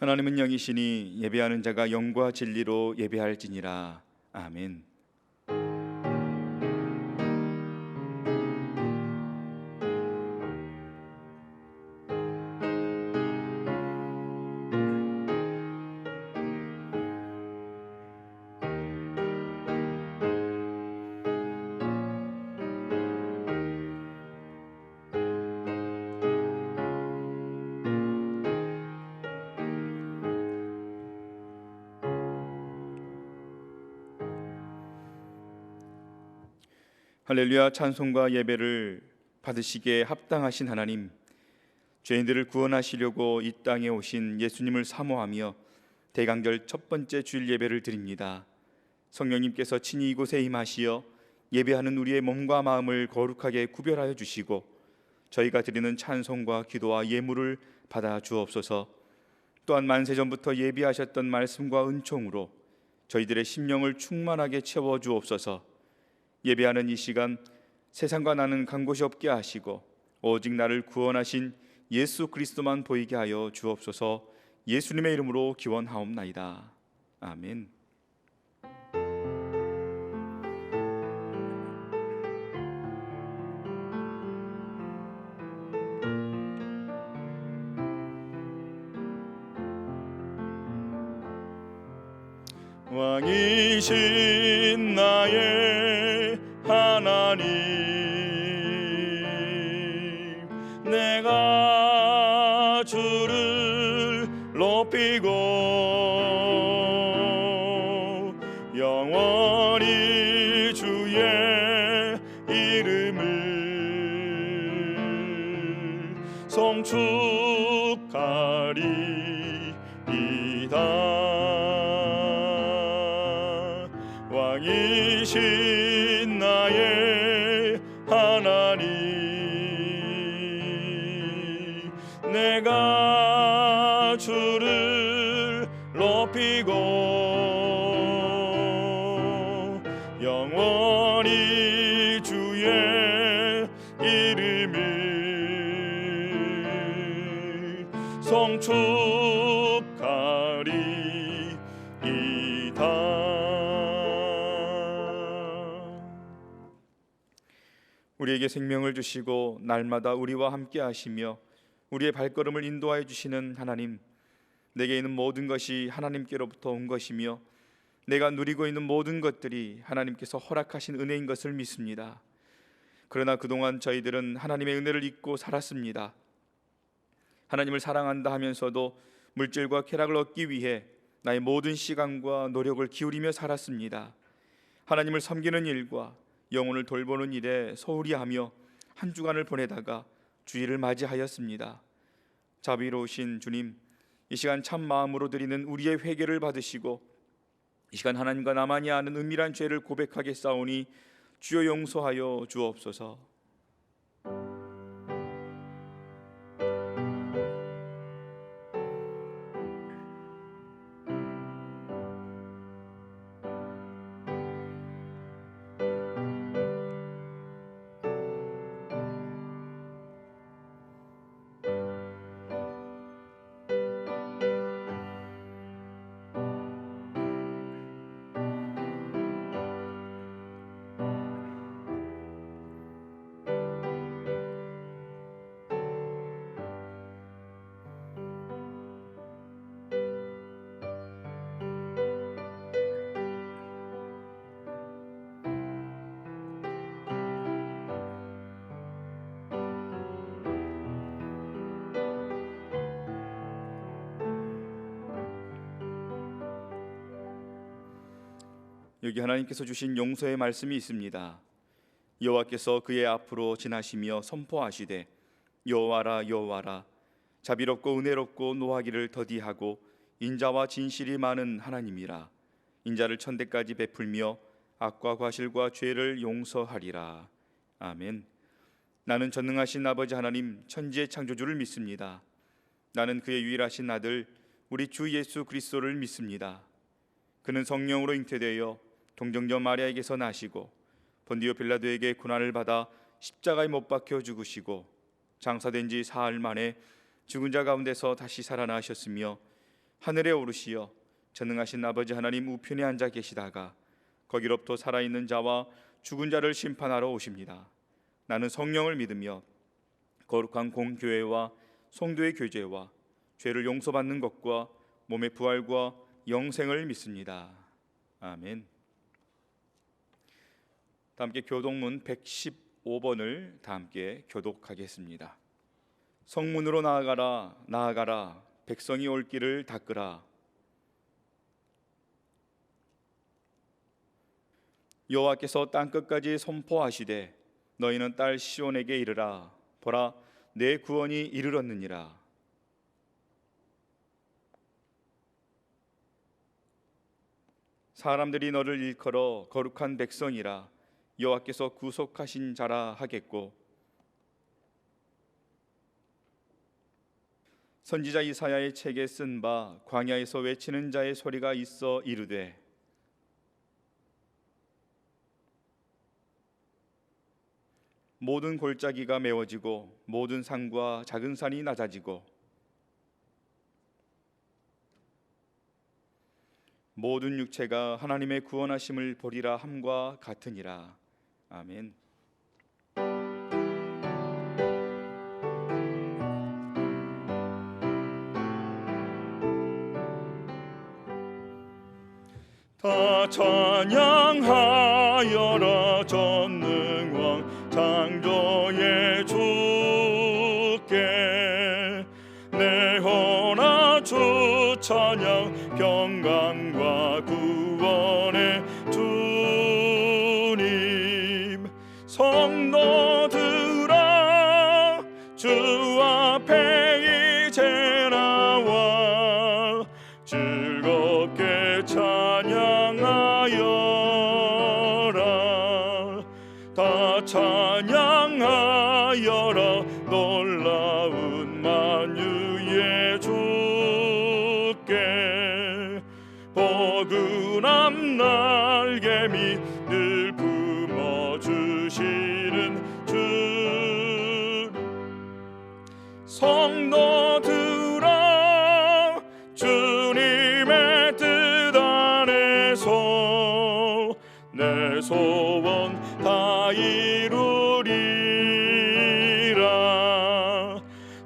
하나님은 영이시니 예배하는 자가 영과 진리로 예배할지니라. 아멘. 할렐루야. 찬송과 예배를 받으시기에 합당하신 하나님, 죄인들을 구원하시려고 이 땅에 오신 예수님을 사모하며 대강절 첫 번째 주일 예배를 드립니다. 성령님께서 친히 이곳에 임하시어 예배하는 우리의 몸과 마음을 거룩하게 구별하여 주시고 저희가 드리는 찬송과 기도와 예물을 받아 주옵소서. 또한 만세전부터 예비하셨던 말씀과 은총으로 저희들의 심령을 충만하게 채워 주옵소서. 예배하는 이 시간 세상과 나는 간 곳이 없게 하시고 오직 나를 구원하신 예수 그리스도만 보이게 하여 주옵소서. 예수님의 이름으로 기원하옵나이다. 아멘. 왕이신 나의 하나님, 내가 주를 높이고 영원히 주의 이름을 송축하리이다. 왕이신 나의 하나님, 내가 주를 높이고 영원히 주의 이름을 송축하리이다. 우리에게 생명을 주시고 날마다 우리와 함께 하시며 우리의 발걸음을 인도하여 주시는 하나님, 내게 있는 모든 것이 하나님께로부터 온 것이며 내가 누리고 있는 모든 것들이 하나님께서 허락하신 은혜인 것을 믿습니다. 그러나 그동안 저희들은 하나님의 은혜를 잊고 살았습니다. 하나님을 사랑한다 하면서도 물질과 쾌락을 얻기 위해 나의 모든 시간과 노력을 기울이며 살았습니다. 하나님을 섬기는 일과 영혼을 돌보는 일에 소홀히 하며 한 주간을 보내다가 주일을 맞이하였습니다. 자비로우신 주님, 이 시간 참 마음으로 드리는 우리의 회개를 받으시고 이 시간 하나님과 나만이 아는 은밀한 죄를 고백하게 싸우니 주여 용서하여 주옵소서. 여기 하나님께서 주신 용서의 말씀이 있습니다. 여호와께서 그의 앞으로 지나시며 선포하시되 여호와라 여호와라, 자비롭고 은혜롭고 노하기를 더디하고 인자와 진실이 많은 하나님이라. 인자를 천대까지 베풀며 악과 과실과 죄를 용서하리라. 아멘. 나는 전능하신 아버지 하나님 천지의 창조주를 믿습니다. 나는 그의 유일하신 아들 우리 주 예수 그리스도를 믿습니다. 그는 성령으로 잉태되어 동정녀 마리아에게서 나시고 본디오 빌라도에게 고난을 받아 십자가에 못 박혀 죽으시고 장사된 지 사흘 만에 죽은 자 가운데서 다시 살아나셨으며 하늘에 오르시어 전능하신 아버지 하나님 우편에 앉아 계시다가 거기로부터 살아있는 자와 죽은 자를 심판하러 오십니다. 나는 성령을 믿으며 거룩한 공교회와 성도의 교제와 죄를 용서받는 것과 몸의 부활과 영생을 믿습니다. 아멘. 다 함께 교독문 115번을 다 함께 교독하겠습니다. 성문으로 나아가라, 나아가라. 백성이 올 길을 닦으라. 여호와께서 땅끝까지 선포하시되 너희는 딸 시온에게 이르라. 보라, 내 구원이 이르렀느니라. 사람들이 너를 일컬어 거룩한 백성이라 여호와께서 구속하신 자라 하겠고, 선지자 이사야의 책에 쓴 바 광야에서 외치는 자의 소리가 있어 이르되 모든 골짜기가 메워지고 모든 산과 작은 산이 낮아지고 모든 육체가 하나님의 구원하심을 보리라 함과 같으니라. 아멘. 다 찬양하여라. 전능왕 창조의 주께 내 허나 주 찬양. 평강과 구원의 주님. 성도들아 주 앞에 이제 나와 즐겁게 찬양하여라. 다 찬양하여라. 놀라운 만유의 주께 포근한 날개미 늘 품어주시는 주. 성도들아 주님의 뜻 안에서 내 소원 다 이루리라.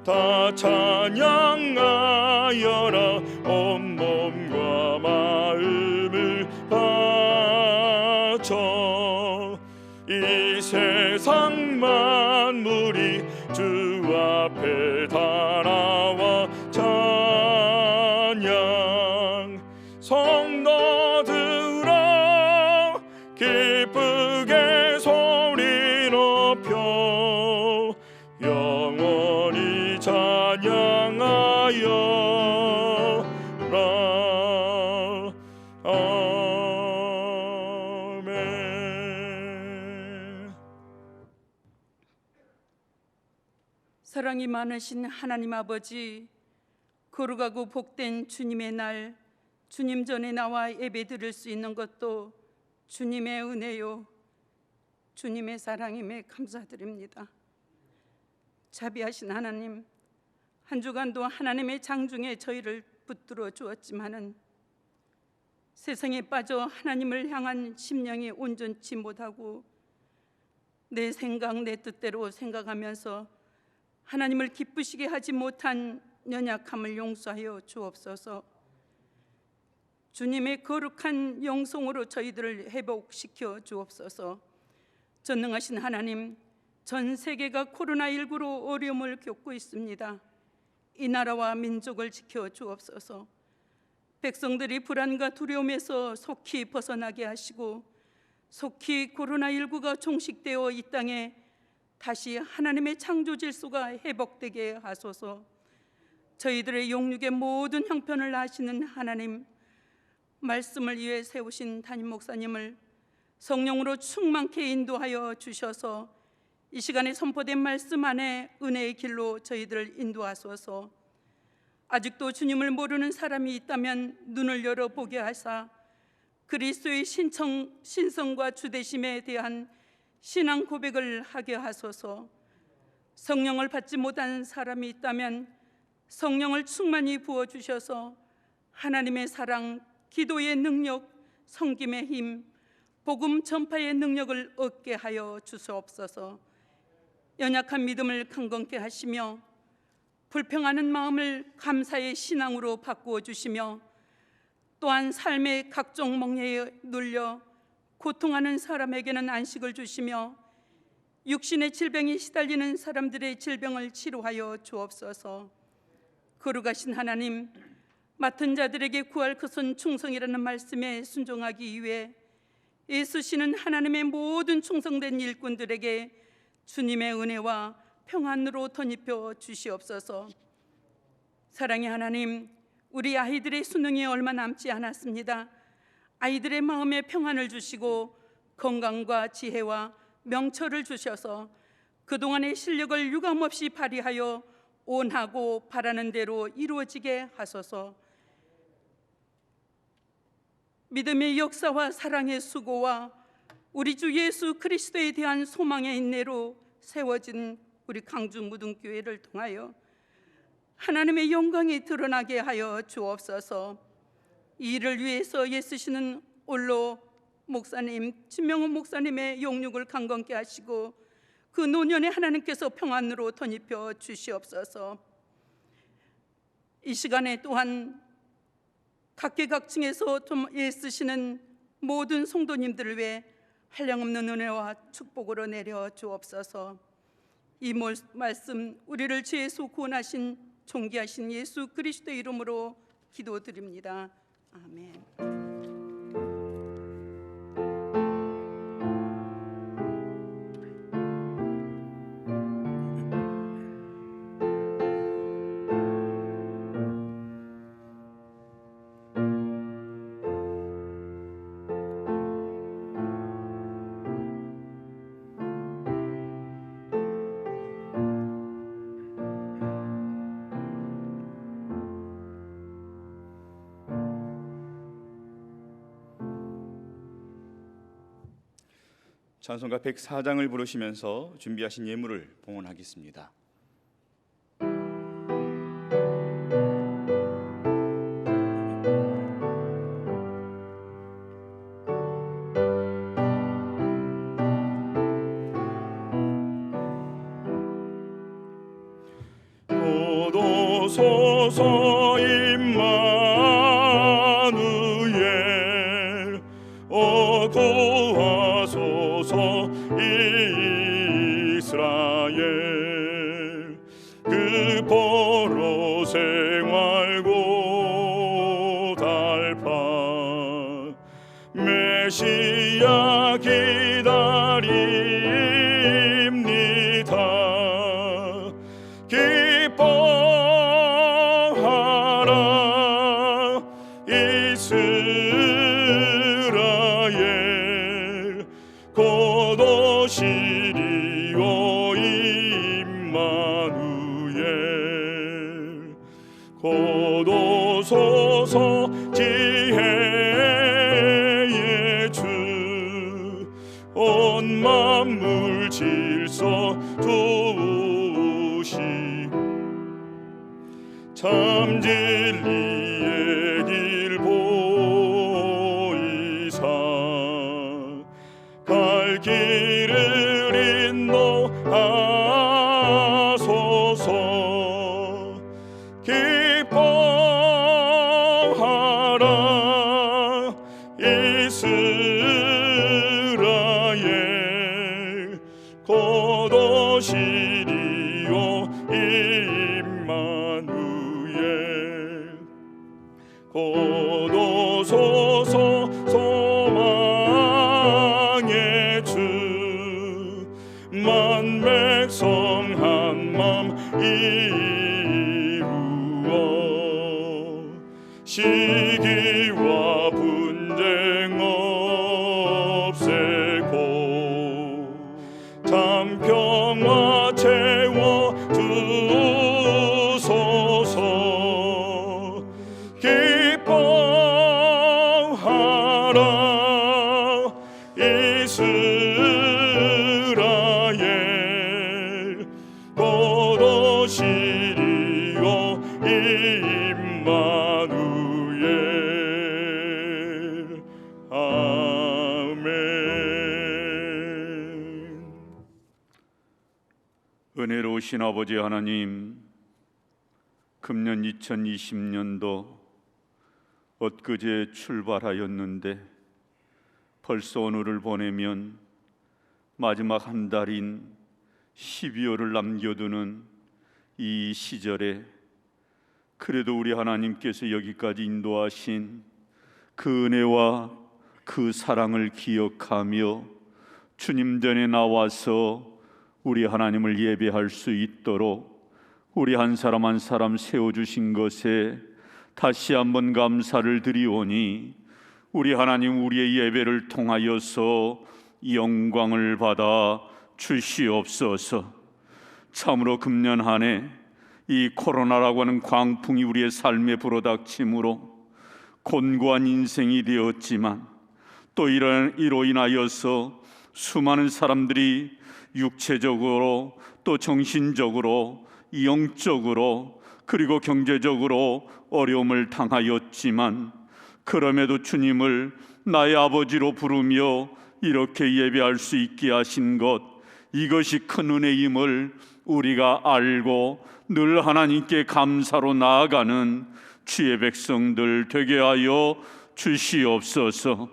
다 찬양하여라. 온몸과 마음을 바쳐 이 세상 만물이 주 앞에 다 나와 찬양. 성도들아 기쁘게 소리 높여 영원히 찬양하여라. 아멘. 사랑이 많으신 하나님 아버지, 거룩하고 복된 주님의 날, 주님 전에 나와 예배드릴 수 있는 것도 주님의 은혜요 주님의 사랑임에 감사드립니다. 자비하신 하나님, 한 주간도 하나님의 장중에 저희를 붙들어 주었지만은 세상에 빠져 하나님을 향한 심령이 온전치 못하고 내 생각 내 뜻대로 생각하면서 하나님을 기쁘시게 하지 못한 연약함을 용서하여 주옵소서. 주님의 거룩한 영성으로 저희들을 회복시켜 주옵소서. 전능하신 하나님, 전 세계가 코로나19로 어려움을 겪고 있습니다. 이 나라와 민족을 지켜 주옵소서. 백성들이 불안과 두려움에서 속히 벗어나게 하시고 속히 코로나19가 종식되어 이 땅에 다시 하나님의 창조 질서가 회복되게 하소서. 저희들의 영육의 모든 형편을 아시는 하나님, 말씀을 위해 세우신 담임 목사님을 성령으로 충만케 인도하여 주셔서 이 시간에 선포된 말씀 안에 은혜의 길로 저희들을 인도하소서. 아직도 주님을 모르는 사람이 있다면 눈을 열어보게 하사 그리스도의 신성과 주되심에 대한 신앙 고백을 하게 하소서. 성령을 받지 못한 사람이 있다면 성령을 충만히 부어주셔서 하나님의 사랑, 기도의 능력, 섬김의 힘, 복음 전파의 능력을 얻게 하여 주시옵소서. 연약한 믿음을 강건케 하시며 불평하는 마음을 감사의 신앙으로 바꾸어 주시며 또한 삶의 각종 멍에에 눌려 고통하는 사람에게는 안식을 주시며 육신의 질병에 시달리는 사람들의 질병을 치료하여 주옵소서. 거룩하신 하나님, 맡은 자들에게 구할 것은 충성이라는 말씀에 순종하기 위해 애쓰시는 하나님의 모든 충성된 일꾼들에게 주님의 은혜와 평안으로 덧입혀 주시옵소서. 사랑의 하나님, 우리 아이들의 수능이 얼마 남지 않았습니다. 아이들의 마음에 평안을 주시고 건강과 지혜와 명철을 주셔서 그동안의 실력을 유감없이 발휘하여 원하고 바라는 대로 이루어지게 하소서. 믿음의 역사와 사랑의 수고와 우리 주 예수 그리스도에 대한 소망의 인내로 세워진 우리 강주 무등교회를 통하여 하나님의 영광이 드러나게 하여 주옵소서. 이 일을 위해서 애쓰시는 올로 목사님, 진명훈 목사님의 영육을 강건케 하시고 그 노년에 하나님께서 평안으로 덧입혀 주시옵소서. 이 시간에 또한 각계각층에서 좀 애쓰시는 모든 성도님들을 위해 한량없는 은혜와 축복으로 내려 주옵소서. 이 말씀 우리를 죄에서 구원하신 존귀하신 예수 그리스도의 이름으로 기도드립니다. 아멘. 찬송가 104장을 부르시면서 준비하신 예물을 봉헌하겠습니다. 고도소서 임마누엘 구하소서 이스라엘 그 포로 생활고 달파 메시아 기다립니다. 기뻐하라 이스라엘 곧 오시리오 임마누엘 곧 오소서 지혜의 주 온 만물 질서 두시고 참 진리의 길 보이사 갈 길을 인도하소서. 기뻐하라 이스라엘 곧 오시리오 임마누엘 곧 오소서 소망의 주 만백성 한맘 이루어 시기와 분쟁 없애고 참 평화 채워 주소서. 기뻐하라 이스라엘 곧 오시리오 임마누엘 좋으신 아버지 하나님, 금년 2020년도 엊그제 출발하였는데 벌써 오늘을 보내면 마지막 한 달인 12월을 남겨두는 이 시절에 그래도 우리 하나님께서 여기까지 인도하신 그 은혜와 그 사랑을 기억하며 주님 전에 나와서 우리 하나님을 예배할 수 있도록 우리 한 사람 한 사람 세워주신 것에 다시 한번 감사를 드리오니 우리 하나님, 우리의 예배를 통하여서 영광을 받아 주시옵소서. 참으로 금년 한 해 이 코로나라고 하는 광풍이 우리의 삶에 불어닥침으로 곤고한 인생이 되었지만 또 이로 인하여서 수많은 사람들이 육체적으로 또 정신적으로 영적으로 그리고 경제적으로 어려움을 당하였지만 그럼에도 주님을 나의 아버지로 부르며 이렇게 예배할 수 있게 하신 것, 이것이 큰 은혜임을 우리가 알고 늘 하나님께 감사로 나아가는 주의 백성들 되게 하여 주시옵소서.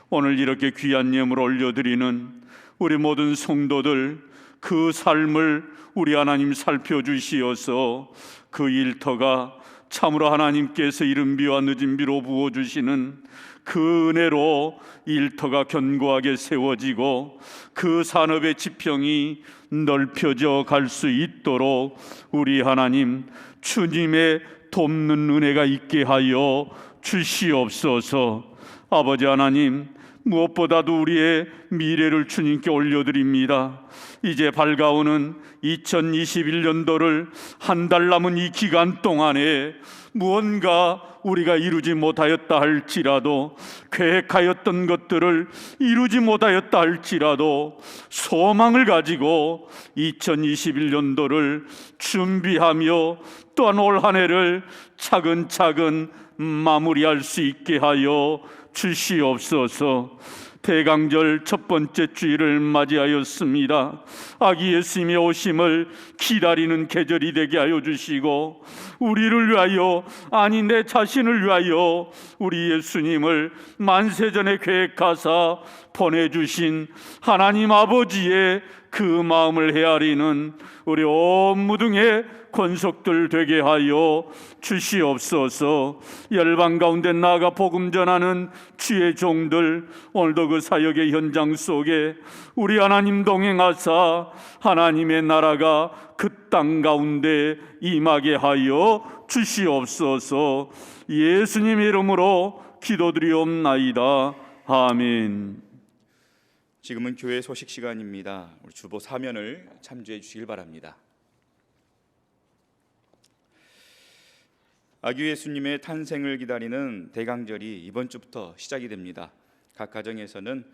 오늘 이렇게 귀한 예물 올려드리는 우리 모든 성도들, 그 삶을 우리 하나님 살펴주시어서 그 일터가 참으로 하나님께서 이른 비와 늦은 비로 부어주시는 그 은혜로 일터가 견고하게 세워지고 그 산업의 지평이 넓혀져 갈 수 있도록 우리 하나님 주님의 돕는 은혜가 있게 하여 주시옵소서. 아버지 하나님, 무엇보다도 우리의 미래를 주님께 올려드립니다. 이제 밝아오는 2021년도를 한 달 남은 이 기간 동안에 무언가 우리가 이루지 못하였다 할지라도, 계획하였던 것들을 이루지 못하였다 할지라도 소망을 가지고 2021년도를 준비하며 또한 올 한 해를 차근차근 마무리할 수 있게 하여 주시옵소서. 대강절 첫 번째 주일을 맞이하였습니다. 아기 예수님의 오심을 기다리는 계절이 되게 하여 주시고 우리를 위하여, 아니 내 자신을 위하여 우리 예수님을 만세전에 계획하사 보내주신 하나님 아버지의 그 마음을 헤아리는 우리 온 무등의 권속들 되게 하여 주시옵소서. 열방 가운데 나아가 복음 전하는 주의 종들, 오늘도 그 사역의 현장 속에 우리 하나님 동행하사 하나님의 나라가 그 땅 가운데 임하게 하여 주시옵소서. 예수님의 이름으로 기도드리옵나이다. 아멘. 지금은 교회 소식 시간입니다. 우리 주보 사면을 참조해 주시길 바랍니다. 아기 예수님의 탄생을 기다리는 대강절이 이번 주부터 시작이 됩니다. 각 가정에서는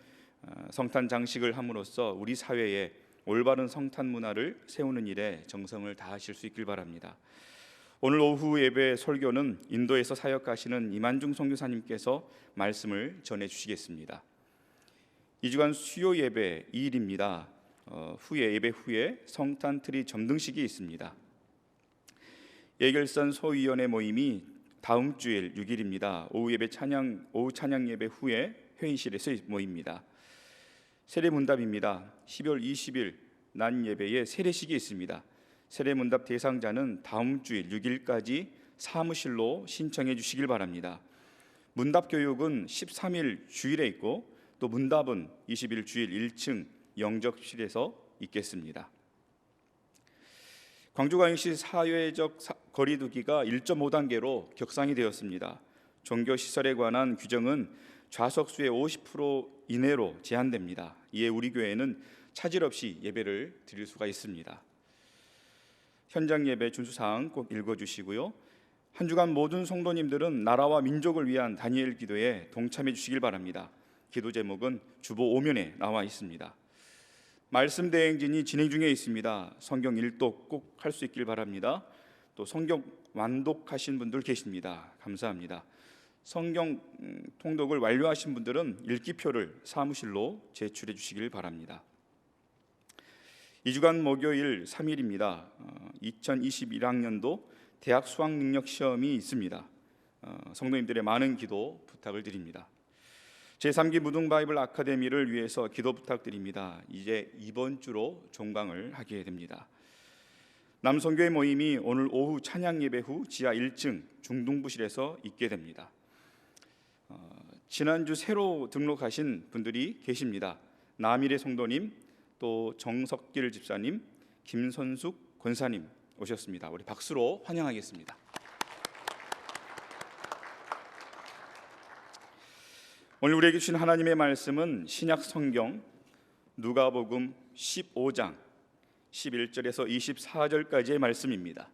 성탄 장식을 함으로써 우리 사회에 올바른 성탄 문화를 세우는 일에 정성을 다하실 수 있길 바랍니다. 오늘 오후 예배 설교는 인도에서 사역하시는 이만중 선교사님께서 말씀을 전해 주시겠습니다. 이 주간 수요 예배 2일입니다. 예배 후에 성탄 트리 점등식이 있습니다. 예결선 소위원회 모임이 다음 주일 6일입니다. 오후 찬양 예배 후에 회의실에서 모입니다. 세례문답입니다. 12월 20일 난 예배에 세례식이 있습니다. 세례문답 대상자는 다음 주일 6일까지 사무실로 신청해 주시길 바랍니다. 문답 교육은 13일 주일에 있고 또 문답은 20일 주일 1층 영접실에서 있겠습니다. 광주광역시 사회적 거리두기가 1.5단계로 격상이 되었습니다. 종교시설에 관한 규정은 좌석수의 50% 이내로 제한됩니다. 이에 우리 교회는 차질 없이 예배를 드릴 수가 있습니다. 현장 예배 준수사항 꼭 읽어주시고요. 한 주간 모든 성도님들은 나라와 민족을 위한 다니엘 기도에 동참해 주시길 바랍니다. 기도 제목은 주보 5면에 나와 있습니다. 말씀 대행진이 진행 중에 있습니다. 성경 일독 꼭 할 수 있길 바랍니다. 또 성경 완독하신 분들 계십니다. 감사합니다. 성경 통독을 완료하신 분들은 읽기표를 사무실로 제출해 주시길 바랍니다. 2주간 목요일 3일입니다. 2021학년도 대학 수학 능력 시험이 있습니다. 성도님들의 많은 기도 부탁을 드립니다. 제3기 무등 바이블 아카데미를 위해서 기도 부탁드립니다. 이제 이번 주로 종강을 하게 됩니다. 남성교회 모임이 오늘 오후 찬양 예배 후 지하 1층 중등부실에서 있게 됩니다. 지난주 새로 등록하신 분들이 계십니다. 남일의 성도님, 또 정석길 집사님, 김선숙 권사님 오셨습니다. 우리 박수로 환영하겠습니다. 오늘 우리에게 주신 하나님의 말씀은 신약 성경 누가복음 15장 11절에서 24절까지의 말씀입니다.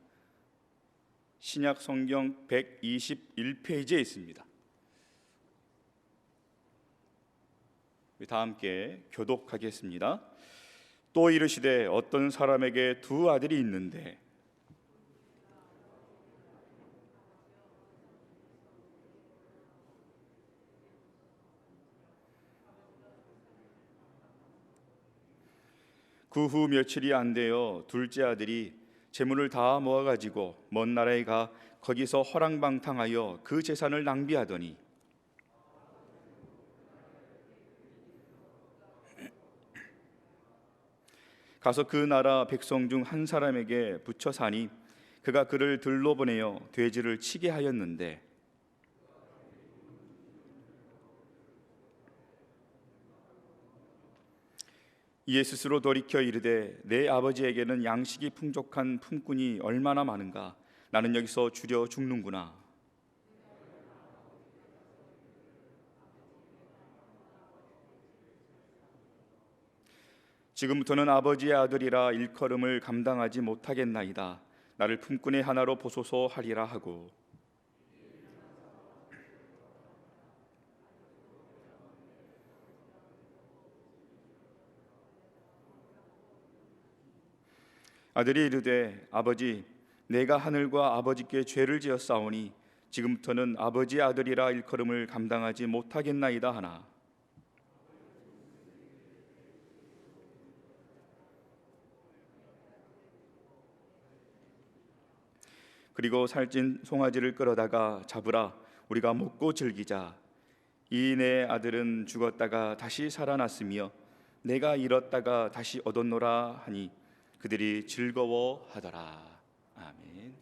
신약 성경 121페이지에 있습니다. 우리 다 함께 교독하겠습니다. 또 이르시되 어떤 사람에게 두 아들이 있는데 그 후 며칠이 안 되어 둘째 아들이 재물을 다 모아가지고 먼 나라에 가 거기서 허랑방탕하여 그 재산을 낭비하더니 가서 그 나라 백성 중 한 사람에게 붙여 사니 그가 그를 들로 보내어 돼지를 치게 하였는데 이에 스스로 돌이켜 이르되 내 아버지에게는 양식이 풍족한 품꾼이 얼마나 많은가. 나는 여기서 주려 죽는구나. 지금부터는 아버지의 아들이라 일컬음을 감당하지 못하겠나이다. 나를 품꾼의 하나로 보소서 하리라 하고 아들이 이르되 아버지 내가 하늘과 아버지께 죄를 지었사오니 지금부터는 아버지의 아들이라 일컬음을 감당하지 못하겠나이다 하나 그리고 살찐 송아지를 끌어다가 잡으라 우리가 먹고 즐기자. 이 내 아들은 죽었다가 다시 살아났으며 내가 잃었다가 다시 얻었노라 하니 그들이 즐거워하더라. 아멘.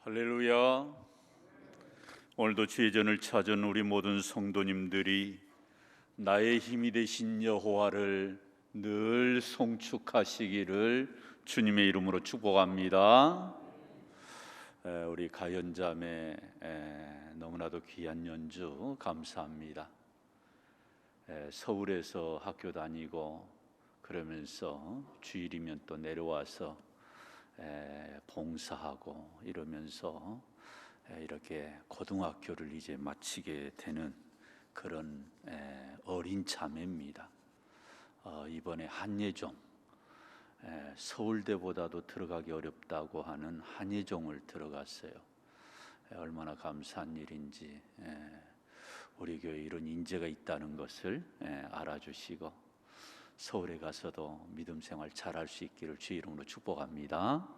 할렐루야. 오늘도 죄전을 찾은 우리 모든 성도님들이 나의 힘이 되신 여호와를 늘 송축하시기를 주님의 이름으로 축복합니다. 우리 가연자매 너무나도 귀한 연주 감사합니다. 서울에서 학교 다니고 그러면서 주일이면 또 내려와서 봉사하고 이러면서 이렇게 고등학교를 이제 마치게 되는 그런 어린 자매입니다. 이번에 한예종, 서울대보다도 들어가기 어렵다고 하는 한예종을 들어갔어요. 얼마나 감사한 일인지 우리 교회에 이런 인재가 있다는 것을 알아주시고 서울에 가서도 믿음 생활 잘할 수 있기를 주의 이름으로 축복합니다.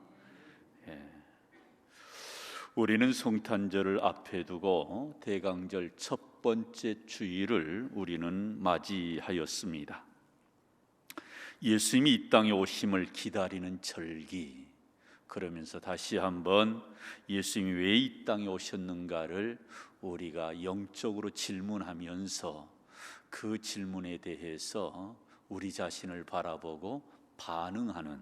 우리는 성탄절을 앞에 두고 대강절 첫 번째 주일을 우리는 맞이하였습니다. 예수님이 이 땅에 오심을 기다리는 절기, 그러면서 다시 한번 예수님이 왜 이 땅에 오셨는가를 우리가 영적으로 질문하면서 그 질문에 대해서 우리 자신을 바라보고 반응하는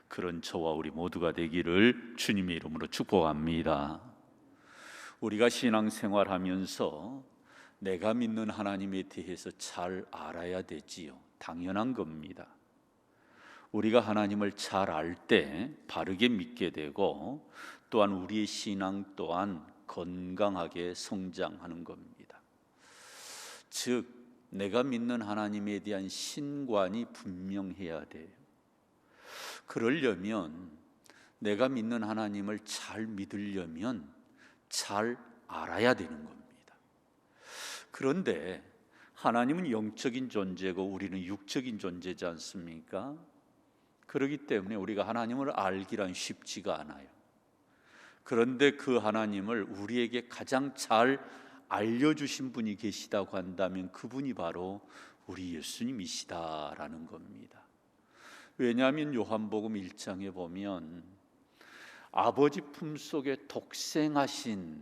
그런 저와 우리 모두가 되기를 주님의 이름으로 축복합니다. 우리가 신앙생활하면서 내가 믿는 하나님에 대해서 잘 알아야 되지요. 당연한 겁니다. 우리가 하나님을 잘 알 때 바르게 믿게 되고 또한 우리의 신앙 또한 건강하게 성장하는 겁니다. 즉 내가 믿는 하나님에 대한 신관이 분명해야 돼요. 그러려면 내가 믿는 하나님을 잘 믿으려면 잘 알아야 되는 겁니다. 그런데 하나님은 영적인 존재고 우리는 육적인 존재지 않습니까? 그렇기 때문에 우리가 하나님을 알기란 쉽지가 않아요. 그런데 그 하나님을 우리에게 가장 잘 알려주신 분이 계시다고 한다면 그분이 바로 우리 예수님이시다라는 겁니다. 왜냐하면 요한복음 1장에 보면 아버지 품속에 독생하신,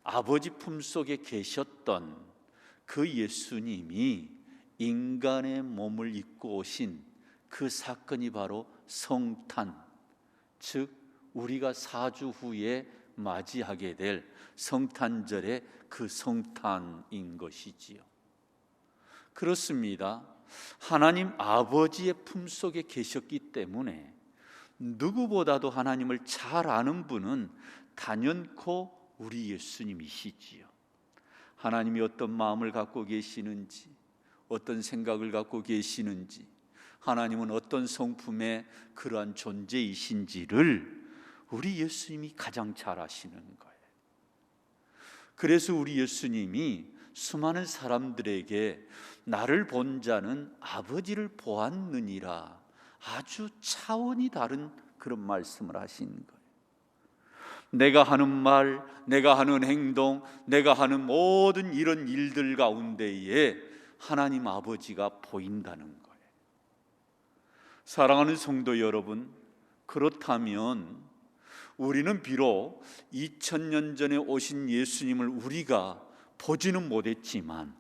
아버지 품속에 계셨던 그 예수님이 인간의 몸을 입고 오신 그 사건이 바로 성탄, 즉 우리가 4주 후에 맞이하게 될 성탄절의 그 성탄인 것이지요. 그렇습니다. 하나님 아버지의 품속에 계셨기 때문에 누구보다도 하나님을 잘 아는 분은 단연코 우리 예수님이시지요. 하나님이 어떤 마음을 갖고 계시는지, 어떤 생각을 갖고 계시는지, 하나님은 어떤 성품의 그러한 존재이신지를 우리 예수님이 가장 잘 아시는 거예요. 그래서 우리 예수님이 수많은 사람들에게 나를 본 자는 아버지를 보았느니라 아주 차원이 다른 그런 말씀을 하신 거예요. 내가 하는 말, 내가 하는 행동, 내가 하는 모든 이런 일들 가운데에 하나님 아버지가 보인다는 거예요. 사랑하는 성도 여러분, 그렇다면 우리는 비록 2000년 전에 오신 예수님을 우리가 보지는 못했지만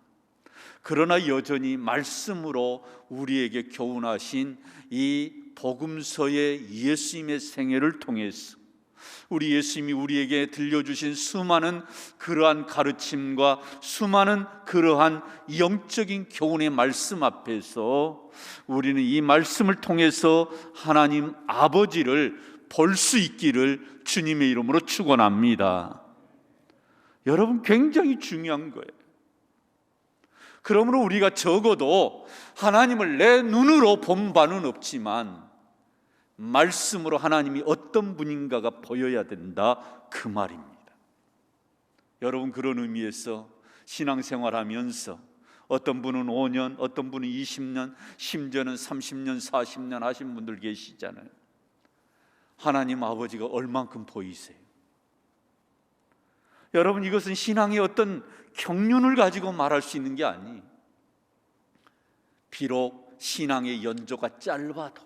그러나 여전히 말씀으로 우리에게 교훈하신 이 복음서의 예수님의 생애를 통해서 우리 예수님이 우리에게 들려주신 수많은 그러한 가르침과 수많은 그러한 영적인 교훈의 말씀 앞에서 우리는 이 말씀을 통해서 하나님 아버지를 볼 수 있기를 주님의 이름으로 축원합니다. 여러분, 굉장히 중요한 거예요. 그러므로 우리가 적어도 하나님을 내 눈으로 본 바는 없지만 말씀으로 하나님이 어떤 분인가가 보여야 된다, 그 말입니다. 여러분, 그런 의미에서 신앙생활하면서 어떤 분은 5년, 어떤 분은 20년, 심지어는 30년, 40년 하신 분들 계시잖아요. 하나님 아버지가 얼만큼 보이세요? 여러분, 이것은 신앙의 어떤 경륜을 가지고 말할 수 있는 게 아니에요. 비록 신앙의 연조가 짧아도,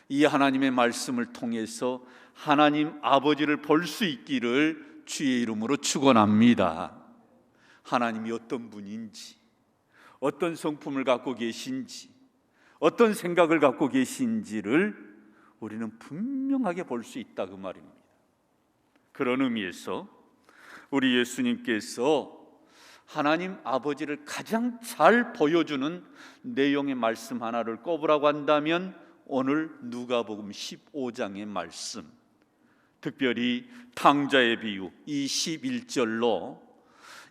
이 하나님의 말씀을 통해서 하나님 아버지를 볼 수 있기를 주의 이름으로 축원합니다. 하나님이 어떤 분인지, 어떤 성품을 갖고 계신지, 어떤 생각을 갖고 계신지를 우리는 분명하게 볼 수 있다, 그 말입니다. 그런 의미에서 우리 예수님께서 하나님 아버지를 가장 잘 보여주는 내용의 말씀 하나를 꼽으라고 한다면 오늘 누가복음 15장의 말씀, 특별히 탕자의 비유 이 11절로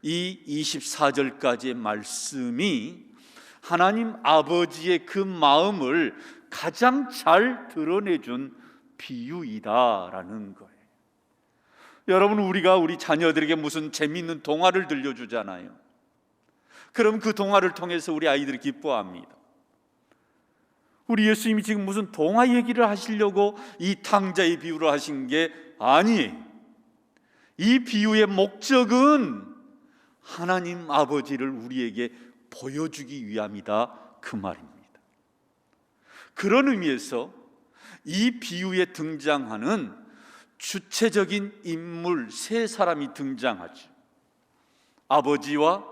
이 24절까지의 말씀이 하나님 아버지의 그 마음을 가장 잘 드러내준 비유이다라는 거예요. 여러분, 우리가 우리 자녀들에게 무슨 재미있는 동화를 들려주잖아요. 그럼 그 동화를 통해서 우리 아이들이 기뻐합니다. 우리 예수님이 지금 무슨 동화 얘기를 하시려고 이 탕자의 비유를 하신 게 아니에요. 이 비유의 목적은 하나님 아버지를 우리에게 보여주기 위함이다, 그 말입니다. 그런 의미에서 이 비유에 등장하는 주체적인 인물 세 사람이 등장하죠. 아버지와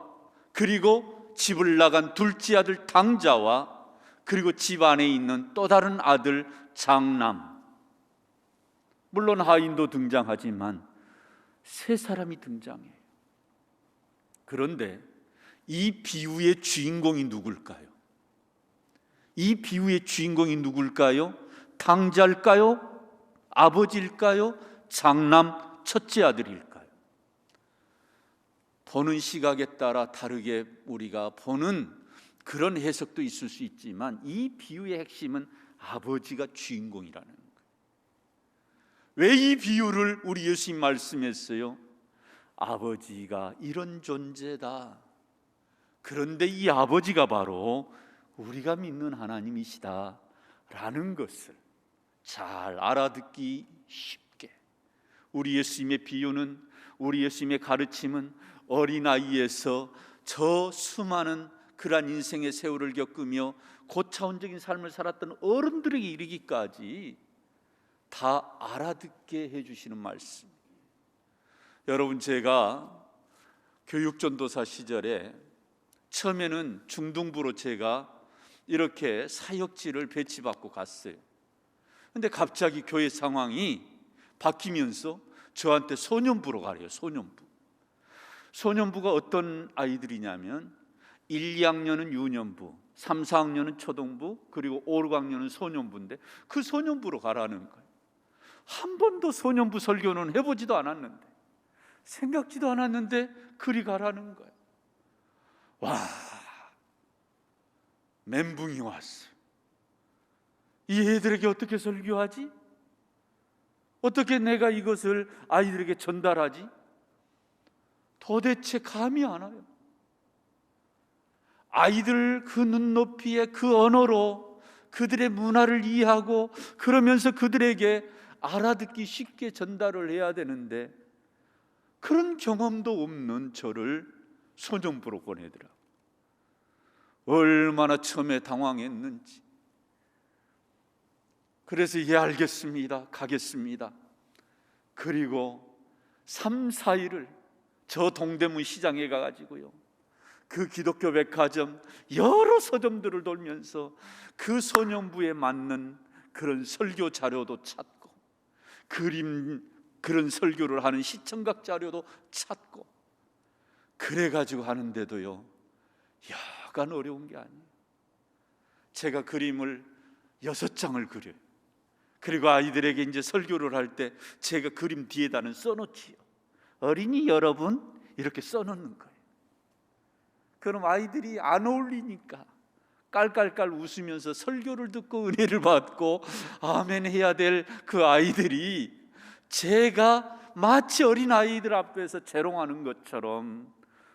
그리고 집을 나간 둘째 아들 탕자와 그리고 집 안에 있는 또 다른 아들 장남. 물론 하인도 등장하지만 세 사람이 등장해요. 그런데 이 비유의 주인공이 누굴까요? 이 비유의 주인공이 누굴까요? 탕자일까요? 아버지일까요? 장남 첫째 아들일까요? 보는 시각에 따라 다르게 우리가 보는 그런 해석도 있을 수 있지만 이 비유의 핵심은 아버지가 주인공이라는 거예요. 왜 이 비유를 우리 예수님 말씀했어요? 아버지가 이런 존재다. 그런데 이 아버지가 바로 우리가 믿는 하나님이시다라는 것을 잘 알아듣기 쉽게, 우리 예수님의 비유는, 우리 예수님의 가르침은 어린아이에서 저 수많은 그러한 인생의 세월을 겪으며 고차원적인 삶을 살았던 어른들에게 이르기까지 다 알아듣게 해주시는 말씀. 여러분, 제가 교육전도사 시절에 처음에는 중등부로 제가 이렇게 사역지를 배치받고 갔어요. 근데 갑자기 교회 상황이 바뀌면서 저한테 소년부로 가래요. 소년부가 어떤 아이들이냐면 1, 2학년은 유년부, 3, 4학년은 초등부, 그리고 5, 6학년은 소년부인데 그 소년부로 가라는 거예요. 한 번도 소년부 설교는 해보지도 않았는데, 생각지도 않았는데 그리 가라는 거예요. 와, 멘붕이 왔어요. 이 애들에게 어떻게 설교하지? 어떻게 내가 이것을 아이들에게 전달하지? 도대체 감이 안 와요. 아이들 그 눈높이에 그 언어로 그들의 문화를 이해하고 그러면서 그들에게 알아듣기 쉽게 전달을 해야 되는데 그런 경험도 없는 저를 소년부로 보내더라고요. 얼마나 처음에 당황했는지. 그래서 예, 알겠습니다, 가겠습니다. 그리고 3, 4일을 저 동대문 시장에 가가지고요, 그 기독교 백화점 여러 서점들을 돌면서 그 소년부에 맞는 그런 설교 자료도 찾고 그런 설교를 하는 시청각 자료도 찾고 그래가지고 하는데도요, 약간 어려운 게 아니에요. 제가 그림을 6장을 그려요. 그리고 아이들에게 이제 설교를 할 때 제가 그림 뒤에다는 써놓지요. 어린이 여러분, 이렇게 써놓는 거예요. 그럼 아이들이 안 어울리니까 깔깔깔 웃으면서 설교를 듣고 은혜를 받고 아멘 해야 될 그 아이들이 제가 마치 어린 아이들 앞에서 재롱하는 것처럼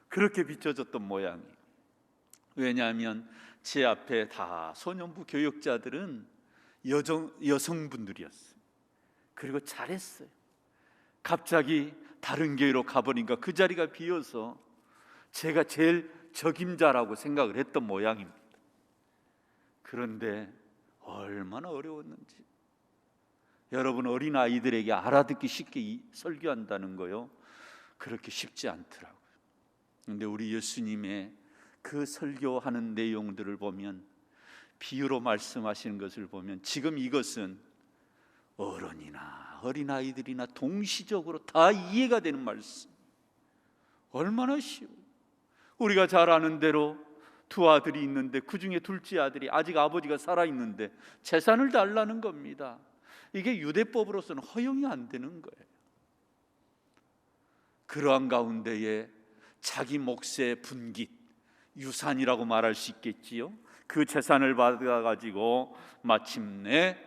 그렇게 비춰졌던 모양이에요. 왜냐하면 제 앞에 다 소년부 교육자들은 여성분들이었어요. 그리고 잘했어요. 갑자기 다른 교회로 가보니까 그 자리가 비어서 제가 제일 적임자라고 생각을 했던 모양입니다. 그런데 얼마나 어려웠는지, 여러분, 어린아이들에게 알아듣기 쉽게 설교한다는 거요, 그렇게 쉽지 않더라고요. 그런데 우리 예수님의 그 설교하는 내용들을 보면, 비유로 말씀하시는 것을 보면, 지금 이것은 어른이나 어린아이들이나 동시적으로 다 이해가 되는 말씀. 얼마나 쉬워. 우리가 잘 아는 대로 두 아들이 있는데 그 중에 둘째 아들이 아직 아버지가 살아있는데 재산을 달라는 겁니다. 이게 유대법으로서는 허용이 안 되는 거예요. 그러한 가운데에 자기 몫의 분깃, 유산이라고 말할 수 있겠지요. 그 재산을 받아가지고 마침내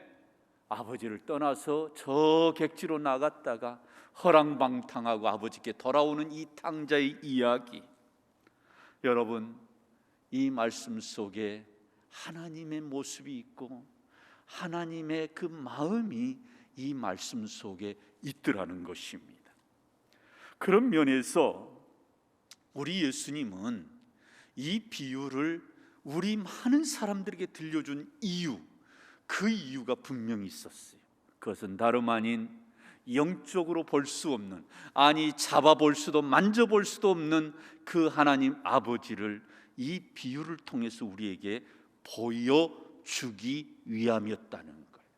아버지를 떠나서 저 객지로 나갔다가 허랑방탕하고 아버지께 돌아오는 이 탕자의 이야기. 여러분, 이 말씀 속에 하나님의 모습이 있고 하나님의 그 마음이 이 말씀 속에 있더라는 것입니다. 그런 면에서 우리 예수님은 이 비유를 우리 많은 사람들에게 들려준 이유, 그 이유가 분명히 있었어요. 그것은 다름 아닌 영적으로 볼 수 없는, 아니 잡아볼 수도 만져볼 수도 없는 그 하나님 아버지를 이 비유를 통해서 우리에게 보여주기 위함이었다는 거예요.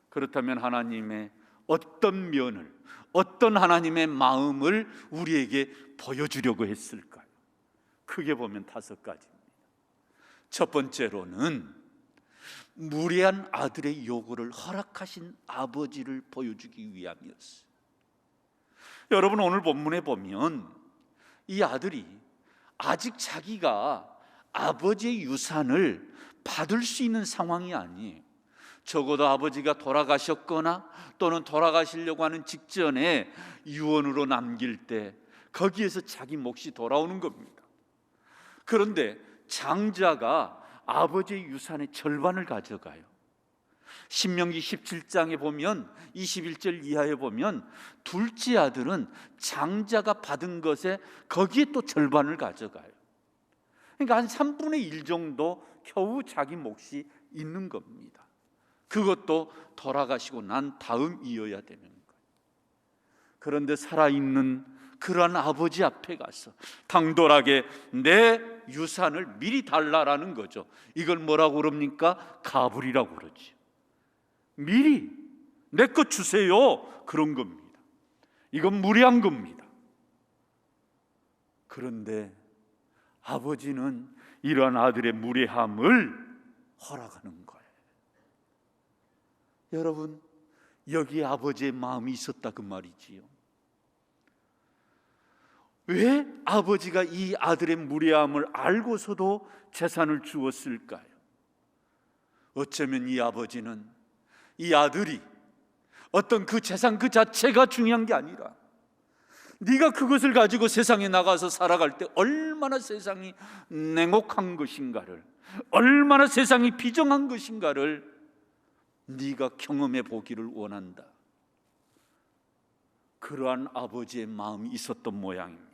그렇다면 하나님의 어떤 면을, 어떤 하나님의 마음을 우리에게 보여주려고 했을까요? 크게 보면 5가지입니다. 첫 번째로는 무례한 아들의 요구를 허락하신 아버지를 보여주기 위함이었어요. 여러분, 오늘 본문에 보면 이 아들이 아직 자기가 아버지의 유산을 받을 수 있는 상황이 아니에요. 적어도 아버지가 돌아가셨거나 또는 돌아가시려고 하는 직전에 유언으로 남길 때 거기에서 자기 몫이 돌아오는 겁니다. 그런데 장자가 아버지의 유산의 절반을 가져가요. 신명기 17장에 보면 21절 이하에 보면 둘째 아들은 장자가 받은 것에 거기에 또 절반을 가져가요. 그러니까 한 3분의 1 정도 겨우 자기 몫이 있는 겁니다. 그것도 돌아가시고 난 다음 이어야 되는 거예요. 그런데 살아있는 그러한 아버지 앞에 가서 당돌하게 내 유산을 미리 달라라는 거죠. 이걸 뭐라고 그럽니까? 가불이라고 그러죠. 미리 내 것 주세요, 그런 겁니다. 이건 무례한 겁니다. 그런데 아버지는 이러한 아들의 무례함을 허락하는 거예요. 여러분, 여기에 아버지의 마음이 있었다 그 말이지요. 왜 아버지가 이 아들의 무례함을 알고서도 재산을 주었을까요? 어쩌면 이 아버지는 이 아들이 어떤 그 재산 그 자체가 중요한 게 아니라 네가 그것을 가지고 세상에 나가서 살아갈 때 얼마나 세상이 냉혹한 것인가를, 얼마나 세상이 비정한 것인가를 네가 경험해 보기를 원한다. 그러한 아버지의 마음이 있었던 모양입니다.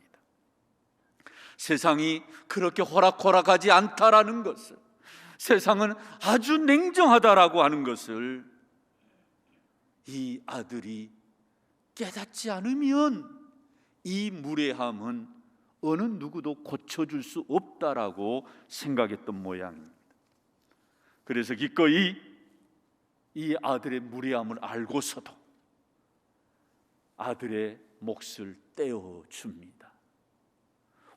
세상이 그렇게 호락호락하지 않다라는 것을, 세상은 아주 냉정하다라고 하는 것을 이 아들이 깨닫지 않으면 이 무례함은 어느 누구도 고쳐줄 수 없다라고 생각했던 모양입니다. 그래서 기꺼이 이 아들의 무례함을 알고서도 아들의 몫을 떼어줍니다.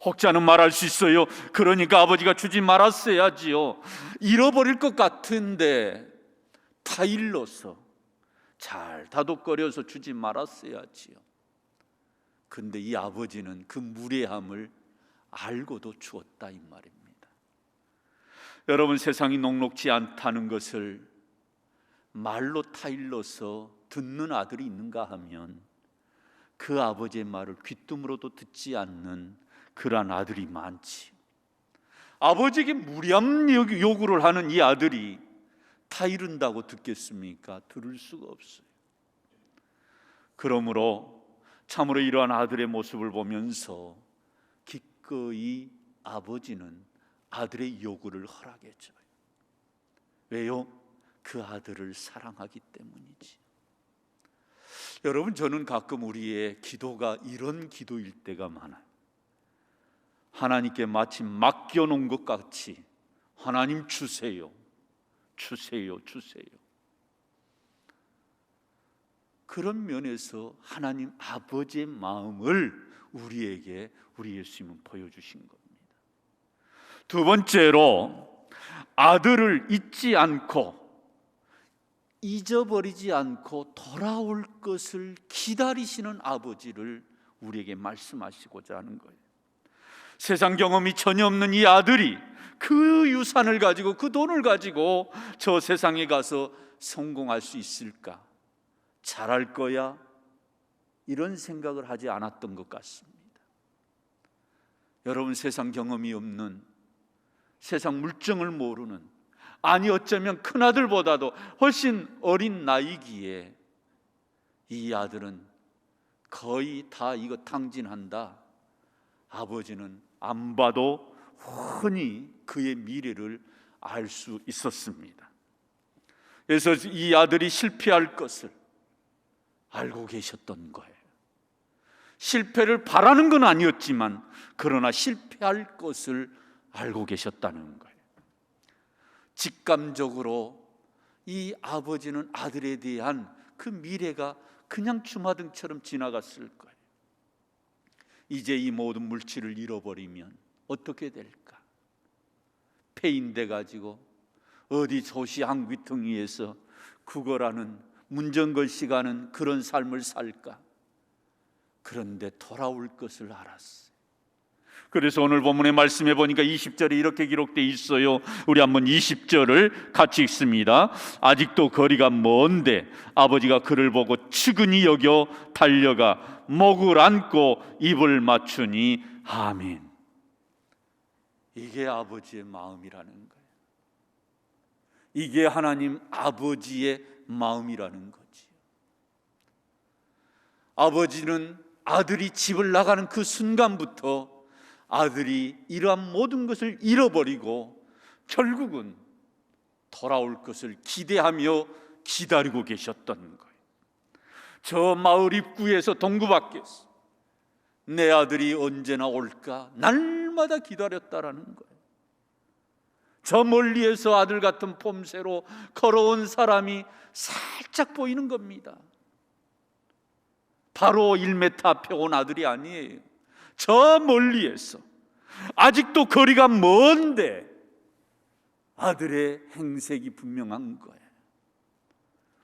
혹자는 말할 수 있어요. 그러니까 아버지가 주지 말았어야지요. 잃어버릴 것 같은데 타일러서 잘 다독거려서 주지 말았어야지요. 근데 이 아버지는 그 무례함을 알고도 주었다 이 말입니다. 여러분, 세상이 녹록지 않다는 것을 말로 타일러서 듣는 아들이 있는가 하면 그 아버지의 말을 귀뚱으로도 듣지 않는 그러한 아들이 많지. 아버지에게 무례한 요구를 하는 이 아들이 타이른다고 듣겠습니까? 들을 수가 없어요. 그러므로 참으로 이러한 아들의 모습을 보면서 기꺼이 아버지는 아들의 요구를 허락해줘요. 왜요? 그 아들을 사랑하기 때문이지. 여러분, 저는 가끔 우리의 기도가 이런 기도일 때가 많아요. 하나님께 마치 맡겨놓은 것 같이 하나님 주세요, 주세요, 주세요. 그런 면에서 하나님 아버지의 마음을 우리에게 우리 예수님은 보여주신 겁니다. 두 번째로, 아들을 잊지 않고 잊어버리지 않고 돌아올 것을 기다리시는 아버지를 우리에게 말씀하시고자 하는 거예요. 세상 경험이 전혀 없는 이 아들이 그 유산을 가지고, 그 돈을 가지고 저 세상에 가서 성공할 수 있을까? 잘할 거야? 이런 생각을 하지 않았던 것 같습니다. 여러분, 세상 경험이 없는, 세상 물정을 모르는, 아니 어쩌면 큰아들보다도 훨씬 어린 나이기에 이 아들은 거의 다 이거 탕진한다. 아버지는 안 봐도 훤히 그의 미래를 알 수 있었습니다. 그래서 이 아들이 실패할 것을 알고 계셨던 거예요. 실패를 바라는 건 아니었지만 그러나 실패할 것을 알고 계셨다는 거예요. 직감적으로 이 아버지는 아들에 대한 그 미래가 그냥 주마등처럼 지나갔을 거예요. 이제 이 모든 물질을 잃어버리면 어떻게 될까? 폐인돼 가지고 어디 도시 한 귀퉁이에서 구걸하는, 문정걸씨가는 그런 삶을 살까? 그런데 돌아올 것을 알았어요. 그래서 오늘 본문의 말씀에 보니까 20절에 이렇게 기록되어 있어요. 우리 한번 20절을 같이 읽습니다. 아직도 거리가 먼데 아버지가 그를 보고 측은히 여겨 달려가 목을 안고 입을 맞추니 아멘. 이게 아버지의 마음이라는 거예요. 이게 하나님 아버지의 마음이라는 거지요. 아버지는 아들이 집을 나가는 그 순간부터 아들이 이러한 모든 것을 잃어버리고 결국은 돌아올 것을 기대하며 기다리고 계셨던 거예요. 저 마을 입구에서 동구 밖에서 내 아들이 언제나 올까 날마다 기다렸다라는 거예요. 저 멀리에서 아들 같은 폼새로 걸어온 사람이 살짝 보이는 겁니다. 바로 1m 앞에 온 아들이 아니에요. 저 멀리에서 아직도 거리가 먼데 아들의 행색이 분명한 거예요.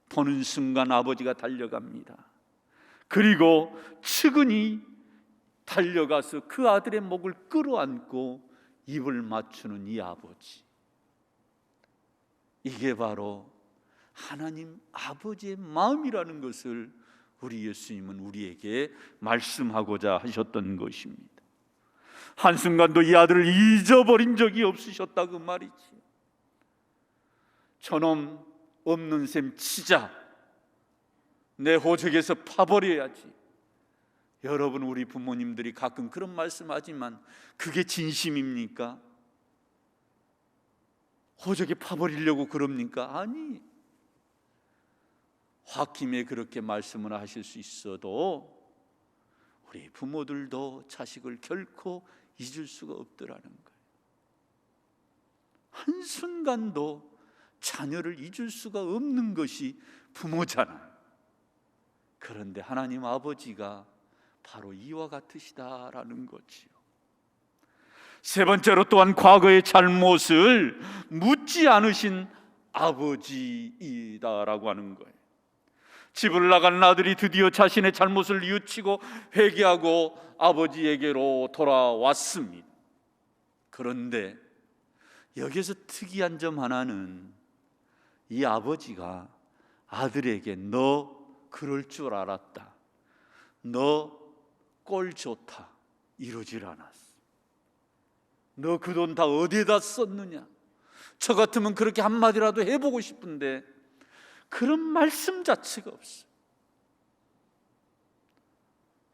보는 순간 아버지가 달려갑니다. 그리고 측은히 달려가서 그 아들의 목을 끌어안고 입을 맞추는 이 아버지, 이게 바로 하나님 아버지의 마음이라는 것을 우리 예수님은 우리에게 말씀하고자 하셨던 것입니다. 한순간도 이 아들을 잊어버린 적이 없으셨다 그 말이지. 저놈 없는 셈 치자, 내 호적에서 파버려야지. 여러분, 우리 부모님들이 가끔 그런 말씀하지만 그게 진심입니까? 호적에 파버리려고 그럽니까? 아니, 홧김에 그렇게 말씀을 하실 수 있어도 우리 부모들도 자식을 결코 잊을 수가 없더라는 거예요. 한순간도 자녀를 잊을 수가 없는 것이 부모잖아요. 그런데 하나님 아버지가 바로 이와 같으시다라는 거지요. 세 번째로 또한 과거의 잘못을 묻지 않으신 아버지이다라고 하는 거예요. 집을 나간 아들이 드디어 자신의 잘못을 뉘우치고 회개하고 아버지에게로 돌아왔습니다. 그런데 여기서 특이한 점 하나는 이 아버지가 아들에게 너 그럴 줄 알았다, 너 꼴 좋다, 이러질 않았어. 너 그 돈 다 어디에다 썼느냐, 저 같으면 그렇게 한마디라도 해보고 싶은데 그런 말씀 자체가 없어요.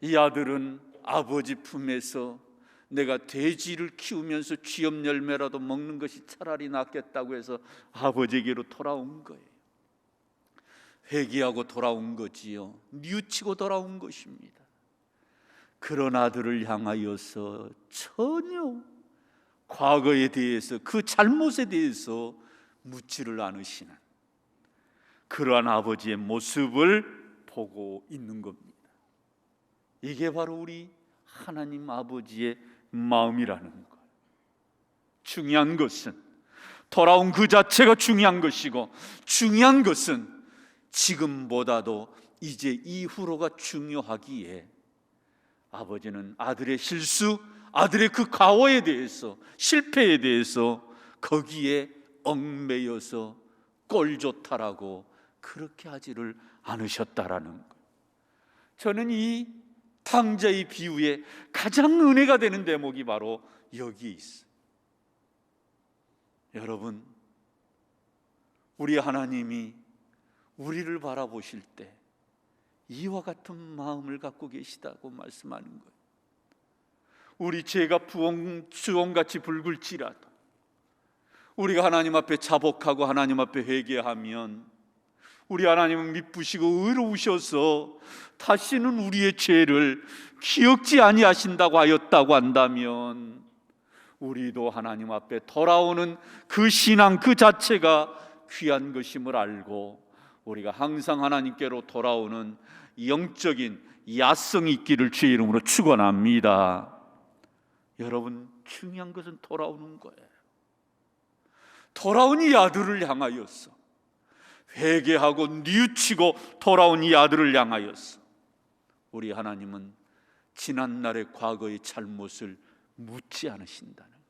이 아들은 아버지 품에서 내가 돼지를 키우면서 쥐염 열매라도 먹는 것이 차라리 낫겠다고 해서 아버지에게로 돌아온 거예요. 회개하고 돌아온 거지요. 뉘우치고 돌아온 것입니다. 그런 아들을 향하여서 전혀 과거에 대해서, 그 잘못에 대해서 묻지를 않으시는 그러한 아버지의 모습을 보고 있는 겁니다. 이게 바로 우리 하나님 아버지의 마음이라는 것. 중요한 것은 돌아온 그 자체가 중요한 것이고, 중요한 것은 지금보다도 이제 이후로가 중요하기에 아버지는 아들의 실수, 아들의 그 과오에 대해서, 실패에 대해서 거기에 얽매여서 꼴 좋다라고 그렇게 하지를 않으셨다라는 것. 저는 이 탕자의 비유에 가장 은혜가 되는 대목이 바로 여기에 있어요. 여러분, 우리 하나님이 우리를 바라보실 때 이와 같은 마음을 갖고 계시다고 말씀하는 거예요. 우리 죄가 수온같이 붉을지라도 우리가 하나님 앞에 자복하고 하나님 앞에 회개하면 우리 하나님은 미쁘시고 의로우셔서 다시는 우리의 죄를 기억지 아니하신다고 하였다고 한다면, 우리도 하나님 앞에 돌아오는 그 신앙 그 자체가 귀한 것임을 알고 우리가 항상 하나님께로 돌아오는 영적인 야성이 있기를 주의 이름으로 축원합니다. 여러분, 중요한 것은 돌아오는 거예요. 돌아온 이 아들을 향하여서, 회개하고 뉘우치고 돌아온 이 아들을 향하여서 우리 하나님은 지난날의 과거의 잘못을 묻지 않으신다는 거예요.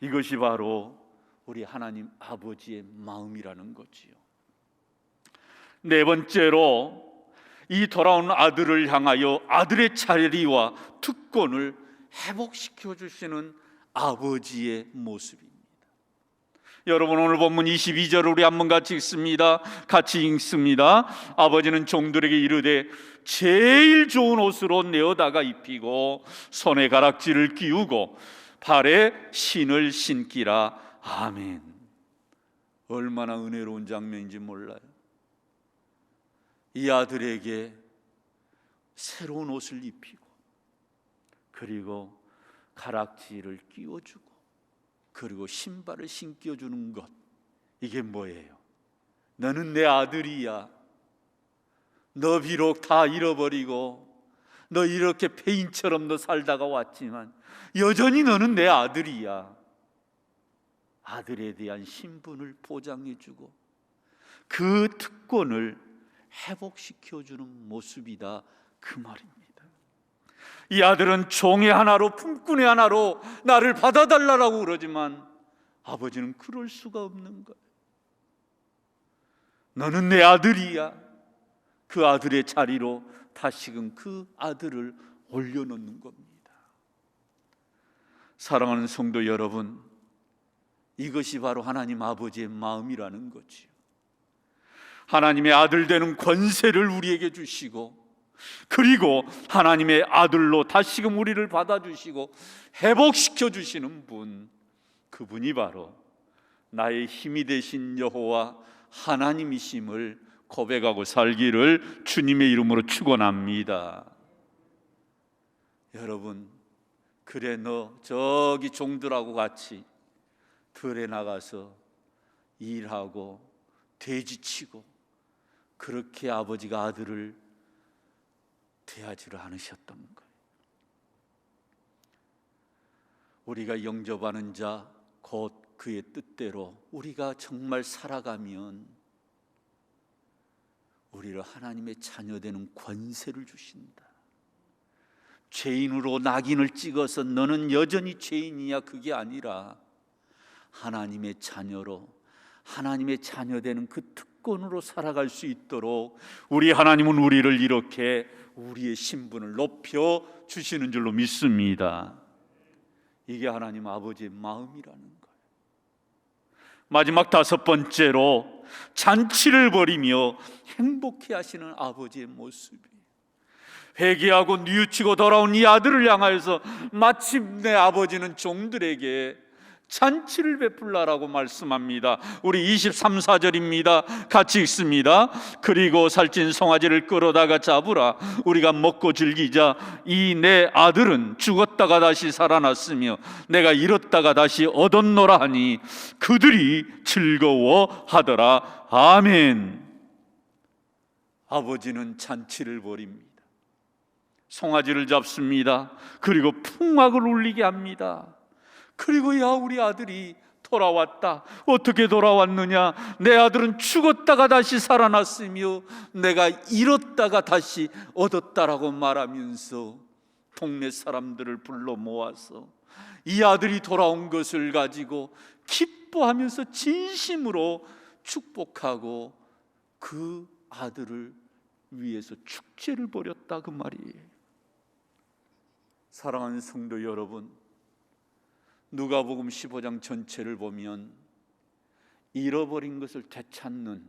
이것이 바로 우리 하나님 아버지의 마음이라는 거지요. 네 번째로, 이 돌아온 아들을 향하여 아들의 자리와 특권을 회복시켜 주시는 아버지의 모습입니다. 여러분, 오늘 본문 22절을 우리 한번 같이 읽습니다. 같이 읽습니다. 아버지는 종들에게 이르되 제일 좋은 옷으로 내어다가 입히고 손에 가락지를 끼우고 발에 신을 신기라. 아멘. 얼마나 은혜로운 장면인지 몰라요. 이 아들에게 새로운 옷을 입히고, 그리고 가락지를 끼워주고, 그리고 신발을 신겨주는 것. 이게 뭐예요? 너는 내 아들이야. 너 비록 다 잃어버리고 너 이렇게 폐인처럼 너 살다가 왔지만 여전히 너는 내 아들이야. 아들에 대한 신분을 보장해주고 그 특권을 회복시켜주는 모습이다, 그 말입니다. 이 아들은 종의 하나로, 품꾼의 하나로 나를 받아달라고 그러지만 아버지는 그럴 수가 없는 거예요. 너는 내 아들이야. 그 아들의 자리로 다시금 그 아들을 올려놓는 겁니다. 사랑하는 성도 여러분, 이것이 바로 하나님 아버지의 마음이라는 거지요. 하나님의 아들 되는 권세를 우리에게 주시고, 그리고 하나님의 아들로 다시금 우리를 받아주시고 회복시켜 주시는 분, 그분이 바로 나의 힘이 되신 여호와 하나님이심을 고백하고 살기를 주님의 이름으로 축원합니다. 여러분, 그래 너 저기 종들하고 같이 들에 나가서 일하고 돼지치고 그렇게 아버지가 아들을 대하지를 않으셨던 거예요. 우리가 영접하는 자 곧 그의 뜻대로 우리가 정말 살아가면 우리를 하나님의 자녀되는 권세를 주신다. 죄인으로 낙인을 찍어서 너는 여전히 죄인이야, 그게 아니라 하나님의 자녀로, 하나님의 자녀되는 그 특권으로 살아갈 수 있도록 우리 하나님은 우리를 이렇게 우리의 신분을 높여 주시는 줄로 믿습니다. 이게 하나님 아버지의 마음이라는 거예요. 마지막 다섯 번째로, 잔치를 벌이며 행복해 하시는 아버지의 모습이, 회개하고 뉘우치고 돌아온 이 아들을 향하여서 마침내 아버지는 종들에게 잔치를 베풀라라고 말씀합니다. 우리 23, 4절입니다. 같이 읽습니다. 그리고 살찐 송아지를 끌어다가 잡으라. 우리가 먹고 즐기자. 이 내 아들은 죽었다가 다시 살아났으며 내가 잃었다가 다시 얻었노라 하니 그들이 즐거워하더라. 아멘. 아버지는 잔치를 벌입니다. 송아지를 잡습니다. 그리고 풍악을 울리게 합니다. 그리고 야, 우리 아들이 돌아왔다. 어떻게 돌아왔느냐? 내 아들은 죽었다가 다시 살아났으며 내가 잃었다가 다시 얻었다라고 말하면서 동네 사람들을 불러 모아서 이 아들이 돌아온 것을 가지고 기뻐하면서 진심으로 축복하고 그 아들을 위해서 축제를 벌였다, 그 말이에요. 사랑하는 성도 여러분, 누가복음 15장 전체를 보면 잃어버린 것을 되찾는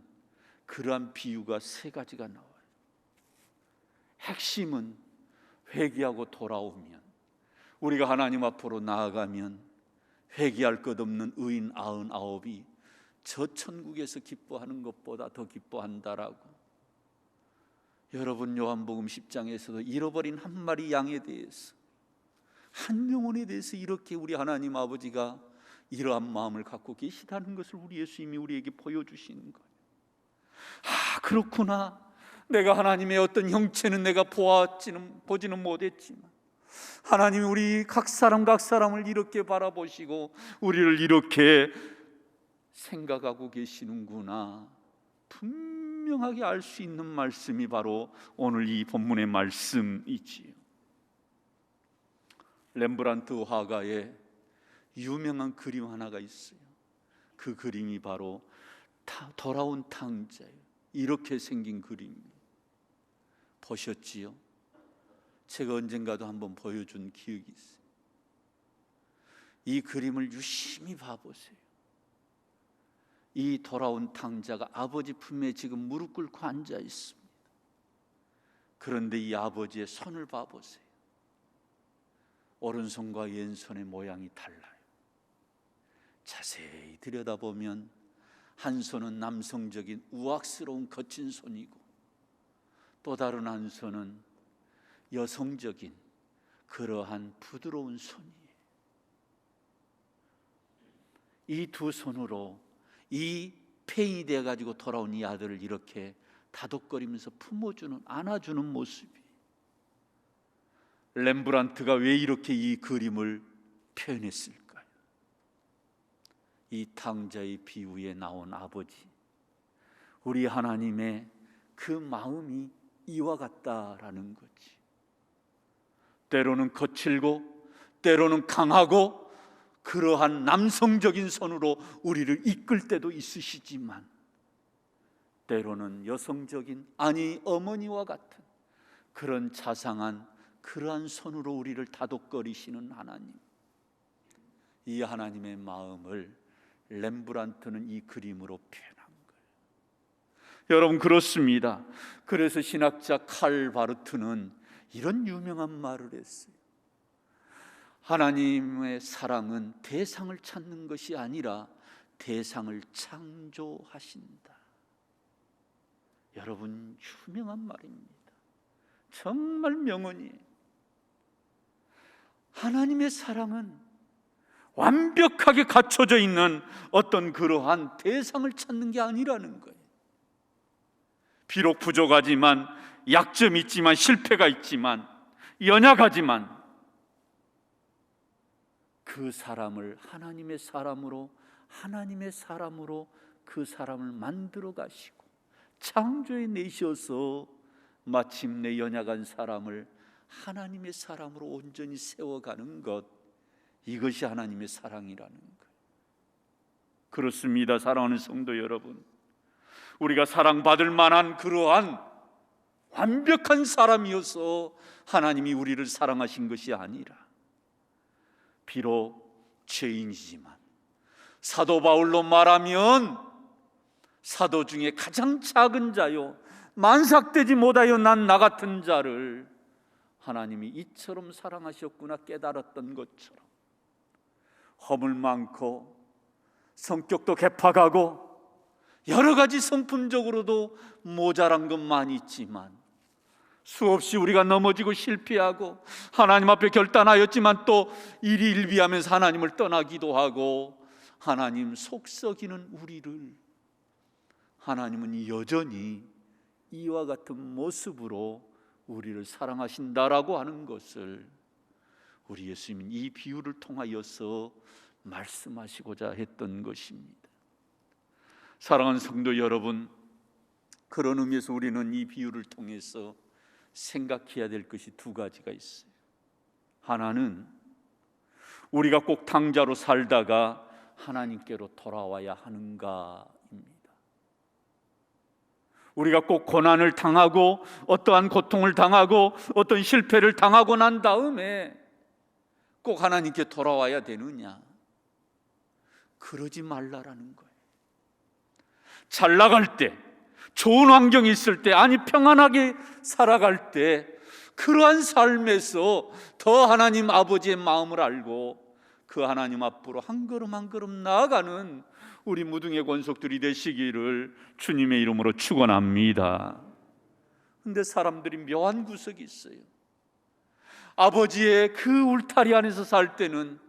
그러한 비유가 세 가지가 나와요. 핵심은 회개하고 돌아오면, 우리가 하나님 앞으로 나아가면 회개할 것 없는 의인 99이 저 천국에서 기뻐하는 것보다 더 기뻐한다라고. 여러분, 요한복음 10장에서도 잃어버린 한 마리 양에 대해서, 한 영혼에 대해서 이렇게 우리 하나님 아버지가 이러한 마음을 갖고 계시다는 것을 우리 예수님이 우리에게 보여주시는 거예요. 아, 그렇구나. 내가 하나님의 어떤 형체는 내가 보지는 못했지만 하나님이 우리 각 사람을 이렇게 바라보시고 우리를 이렇게 생각하고 계시는구나. 분명하게 알 수 있는 말씀이 바로 오늘 이 본문의 말씀이지요. 렘브란트 화가의 유명한 그림 하나가 있어요. 그 그림이 바로 돌아온 탕자예요. 이렇게 생긴 그림이에요. 보셨지요? 제가 언젠가도 한번 보여준 기억이 있어요. 이 그림을 유심히 봐보세요. 이 돌아온 탕자가 아버지 품에 지금 무릎 꿇고 앉아 있습니다. 그런데 이 아버지의 손을 봐보세요. 오른손과 왼손의 모양이 달라요. 자세히 들여다보면 한 손은 남성적인 우악스러운 거친 손이고 또 다른 한 손은 여성적인 그러한 부드러운 손이에요. 이 두 손으로 이 폐인이 돼가지고 돌아온 이 아들을 이렇게 다독거리면서 품어주는, 안아주는 모습이, 렘브란트가 왜 이렇게 이 그림을 표현했을까요? 이 탕자의 비유에 나온 아버지, 우리 하나님의 그 마음이 이와 같다라는 거지. 때로는 거칠고 때로는 강하고 그러한 남성적인 손으로 우리를 이끌 때도 있으시지만 때로는 여성적인, 아니 어머니와 같은 그런 자상한 그러한 손으로 우리를 다독거리시는 하나님, 이 하나님의 마음을 렘브란트는 이 그림으로 표현한 거예요. 여러분, 그렇습니다. 그래서 신학자 칼 바르트는 이런 유명한 말을 했어요. 하나님의 사랑은 대상을 찾는 것이 아니라 대상을 창조하신다. 여러분, 유명한 말입니다. 정말 명언이에요. 하나님의 사랑은 완벽하게 갖춰져 있는 어떤 그러한 대상을 찾는 게 아니라는 거예요. 비록 부족하지만, 약점이 있지만, 실패가 있지만, 연약하지만 그 사람을 하나님의 사람으로 그 사람을 만들어 가시고 창조해 내셔서 마침내 연약한 사람을 하나님의 사람으로 온전히 세워가는 것, 이것이 하나님의 사랑이라는 것. 그렇습니다. 사랑하는 성도 여러분, 우리가 사랑받을 만한 그러한 완벽한 사람이어서 하나님이 우리를 사랑하신 것이 아니라, 비록 죄인이지만 사도 바울로 말하면 사도 중에 가장 작은 자요 만삭되지 못하여 난 나 같은 자를 하나님이 이처럼 사랑하셨구나 깨달았던 것처럼 허물 많고 성격도 개팍하고 여러 가지 성품적으로도 모자란 건 많이 있지만 수없이 우리가 넘어지고 실패하고 하나님 앞에 결단하였지만 또 일희일비하면서 하나님을 떠나기도 하고 하나님 속썩이는 우리를 하나님은 여전히 이와 같은 모습으로 우리를 사랑하신다라고 하는 것을 우리 예수님은 이 비유를 통하여서 말씀하시고자 했던 것입니다. 사랑하는 성도 여러분, 그런 의미에서 우리는 이 비유를 통해서 생각해야 될 것이 두 가지가 있어요. 하나는 우리가 꼭 탕자로 살다가 하나님께로 돌아와야 하는가입니다. 우리가 꼭 고난을 당하고 어떠한 고통을 당하고 어떤 실패를 당하고 난 다음에 꼭 하나님께 돌아와야 되느냐? 그러지 말라라는 거예요. 잘 나갈 때, 좋은 환경이 있을 때, 아니 평안하게 살아갈 때 그러한 삶에서 더 하나님 아버지의 마음을 알고 그 하나님 앞으로 한 걸음 한 걸음 나아가는 우리 무등의 권속들이 되시기를 주님의 이름으로 축원합니다. 근데 사람들이 묘한 구석이 있어요. 아버지의 그 울타리 안에서 살 때는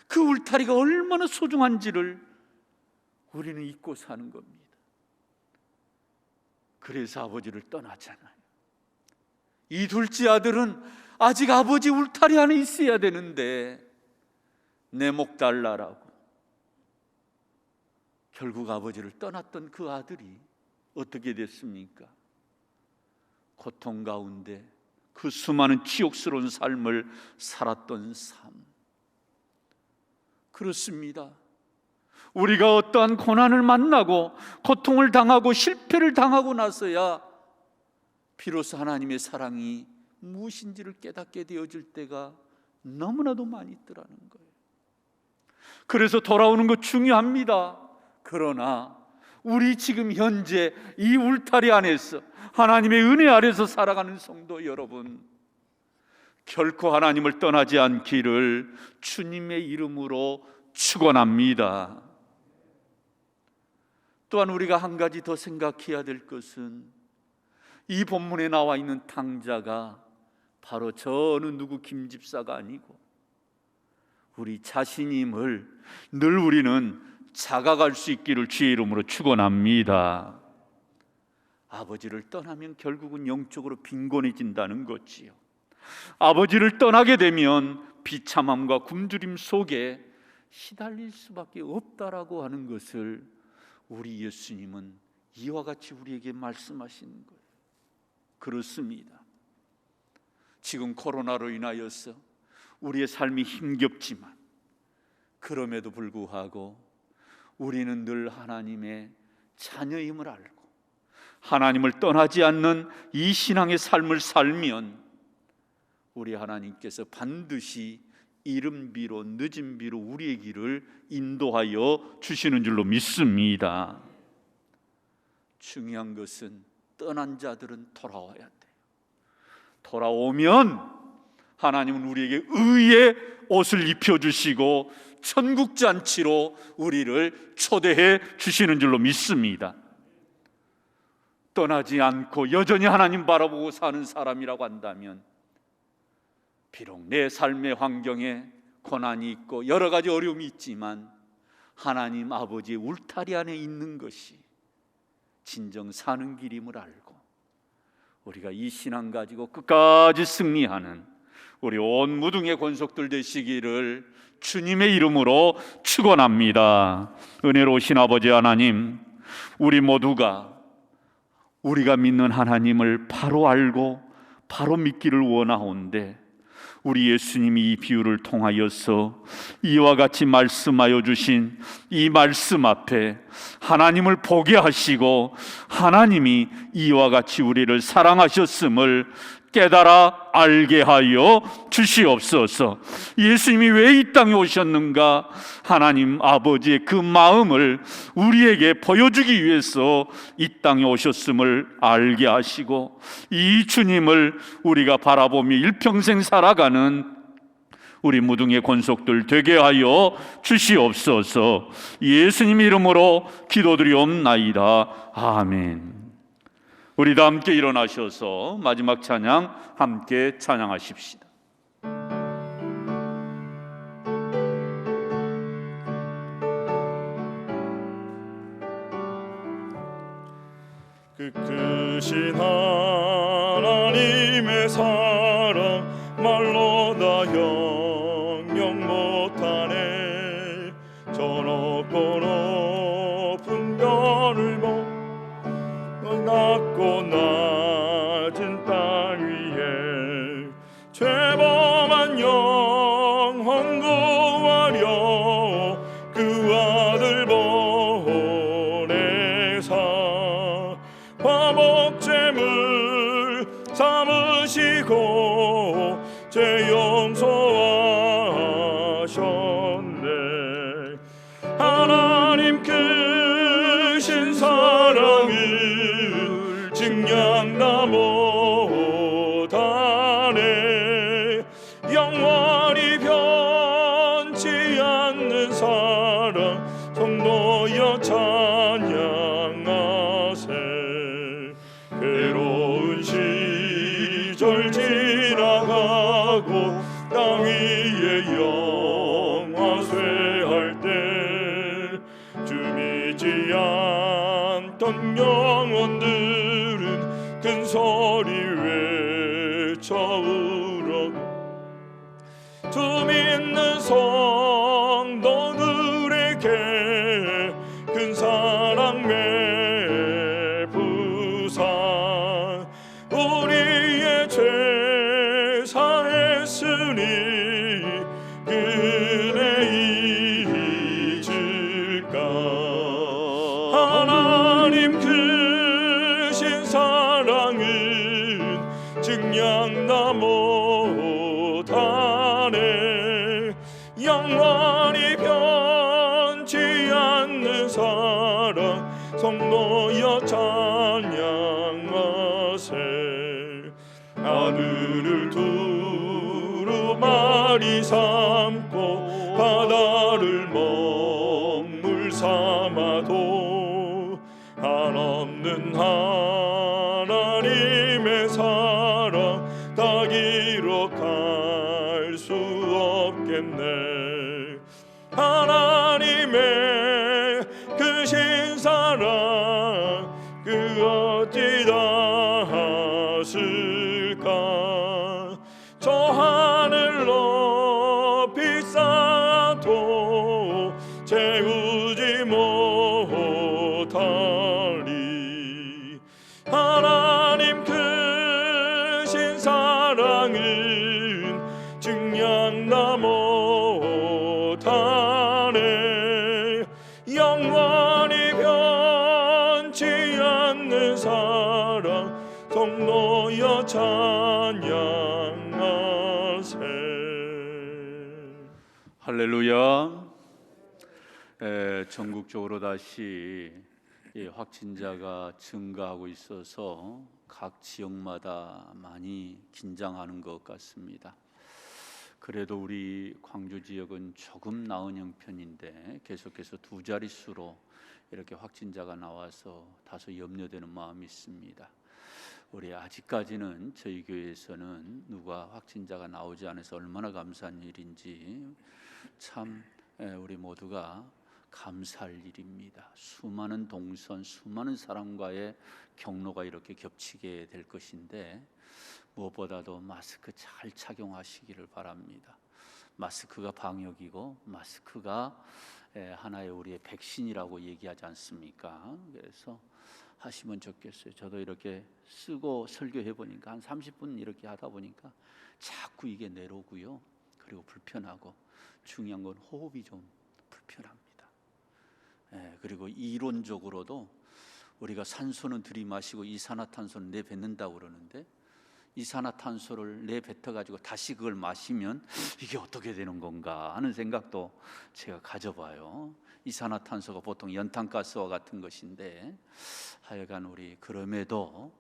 그 울타리가 얼마나 소중한지를 우리는 잊고 사는 겁니다. 그래서 아버지를 떠나잖아요. 이 둘째 아들은 아직 아버지 울타리 안에 있어야 되는데 내 목 달라라고 결국 아버지를 떠났던 그 아들이 어떻게 됐습니까? 고통 가운데 그 수많은 치욕스러운 삶을 살았던 삶. 그렇습니다. 우리가 어떠한 고난을 만나고 고통을 당하고 실패를 당하고 나서야 비로소 하나님의 사랑이 무엇인지를 깨닫게 되어질 때가 너무나도 많이 있더라는 거예요. 그래서 돌아오는 것 중요합니다. 그러나 우리 지금 현재 이 울타리 안에서 하나님의 은혜 아래서 살아가는 성도 여러분, 결코 하나님을 떠나지 않기를 주님의 이름으로 축원합니다. 또한 우리가 한 가지 더 생각해야 될 것은 이 본문에 나와 있는 탕자가 바로 저 어느 누구 김집사가 아니고 우리 자신임을 늘 우리는 자각할 수 있기를 주의 이름으로 축원합니다. 아버지를 떠나면 결국은 영적으로 빈곤해진다는 거지요. 아버지를 떠나게 되면 비참함과 굶주림 속에 시달릴 수밖에 없다라고 하는 것을 우리 예수님은 이와 같이 우리에게 말씀하시는 거예요. 그렇습니다. 지금 코로나로 인하여서 우리의 삶이 힘겹지만 그럼에도 불구하고 우리는 늘 하나님의 자녀임을 알고 하나님을 떠나지 않는 이 신앙의 삶을 살면 우리 하나님께서 반드시 이른 비로 늦은 비로 우리의 길을 인도하여 주시는 줄로 믿습니다. 중요한 것은 떠난 자들은 돌아와야 돼요. 돌아오면 하나님은 우리에게 의의 옷을 입혀주시고 천국 잔치로 우리를 초대해 주시는 줄로 믿습니다. 떠나지 않고 여전히 하나님 바라보고 사는 사람이라고 한다면 비록 내 삶의 환경에 고난이 있고 여러 가지 어려움이 있지만 하나님 아버지의 울타리 안에 있는 것이 진정 사는 길임을 알고 우리가 이 신앙 가지고 끝까지 승리하는 우리 온 무등의 권속들 되시기를 주님의 이름으로 축원합니다. 은혜로우신 아버지 하나님, 우리 모두가 우리가 믿는 하나님을 바로 알고 바로 믿기를 원하오는데 우리 예수님이 이 비유를 통하여서 이와 같이 말씀하여 주신 이 말씀 앞에 하나님을 보게 하시고 하나님이 이와 같이 우리를 사랑하셨음을 깨달아 알게 하여 주시옵소서. 예수님이 왜 이 땅에 오셨는가? 하나님 아버지의 그 마음을 우리에게 보여주기 위해서 이 땅에 오셨음을 알게 하시고 이 주님을 우리가 바라보며 일평생 살아가는 우리 무등의 권속들 되게 하여 주시옵소서. 예수님 이름으로 기도드리옵나이다. 아멘. 우리 다 함께 일어나셔서 마지막 찬양 함께 찬양하십시다. 그 크신 하나님의 사랑 말로 다 형용 못하네. 저 높고 높은 별을 보 낮고 낮은 땅 위에 죄범한 영혼 구하려 그 아들 보내사 화목제물 삼으시고 죄 용서하셨네. 하나님 크신 사랑을 증량다 못하네. 영원히 변치 않는 사랑 성도여 찬양하세. 괴로운 시절 지나가고 땅 위에 영화 쇠할 때 주 믿지 않던 영혼들은 큰 소리 외쳐 울어 주 믿는 성도들에게 큰 사랑 매부상 우리의 죄 사했으니 그대 잊을까. 하나님 크신 사랑은 증량다 못하네. 영원히 변치 않는 사랑 성도여 찬양하세. 하늘을 두루마리 삼고 바다를 먹물 삼아도 한없는 하나님의 사랑 다 기록할 수 없겠네. 하나님의 크신 사랑 그 어찌 다 하실까. 저 하늘 높이 쌓아도 채우지 못하리. 하나님 크신 사랑은 증량다 못하네. 영원히 변치 않는 사랑 성도여 찬양하세. 할렐루야. 전국적으로 다시 확진자가 증가하고 있어서 각 지역마다 많이 긴장하는 것 같습니다. 그래도 우리 광주 지역은 조금 나은 형편인데 계속해서 두 자릿수로 이렇게 확진자가 나와서 다소 염려되는 마음이 있습니다. 우리 아직까지는 저희 교회에서는 누가 확진자가 나오지 않아서 얼마나 감사한 일인지 참 우리 모두가 감사할 일입니다. 수많은 동선, 수많은 사람과의 경로가 이렇게 겹치게 될 것인데 무엇보다도 마스크 잘 착용하시기를 바랍니다. 마스크가 방역이고 마스크가 하나의 우리의 백신이라고 얘기하지 않습니까? 그래서 하시면 좋겠어요. 저도 이렇게 쓰고 설교해 보니까 한 30분 이렇게 하다 보니까 자꾸 이게 내려오고요. 그리고 불편하고 중요한 건 호흡이 좀 불편합니다. 그리고 이론적으로도 우리가 산소는 들이마시고 이산화탄소는 내뱉는다고 그러는데 이산화탄소를 내뱉어가지고 다시 그걸 마시면 이게 어떻게 되는 건가 하는 생각도 제가 가져봐요. 이산화탄소가 보통 연탄가스와 같은 것인데 하여간 우리 그럼에도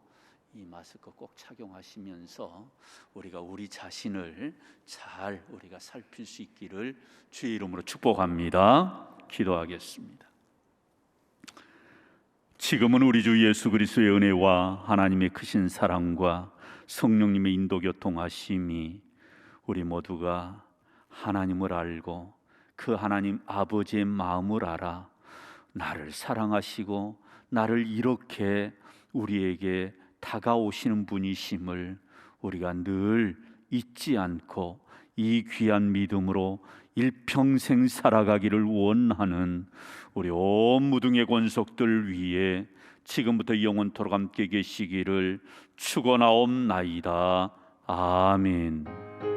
이 마스크 꼭 착용하시면서 우리가 우리 자신을 잘 우리가 살필 수 있기를 주의 이름으로 축복합니다. 기도하겠습니다. 지금은 우리 주 예수 그리스도의 은혜와 하나님의 크신 사랑과 성령님의 인도 교통하심이 우리 모두가 하나님을 알고 그 하나님 아버지의 마음을 알아 나를 사랑하시고 나를 이렇게 우리에게 다가오시는 분이심을 우리가 늘 잊지 않고 이 귀한 믿음으로 일평생 살아가기를 원하는 우리 온 무등의 권속들 위에 지금부터 영원토록 함께 계시기를 축원하옵나이다. 아멘.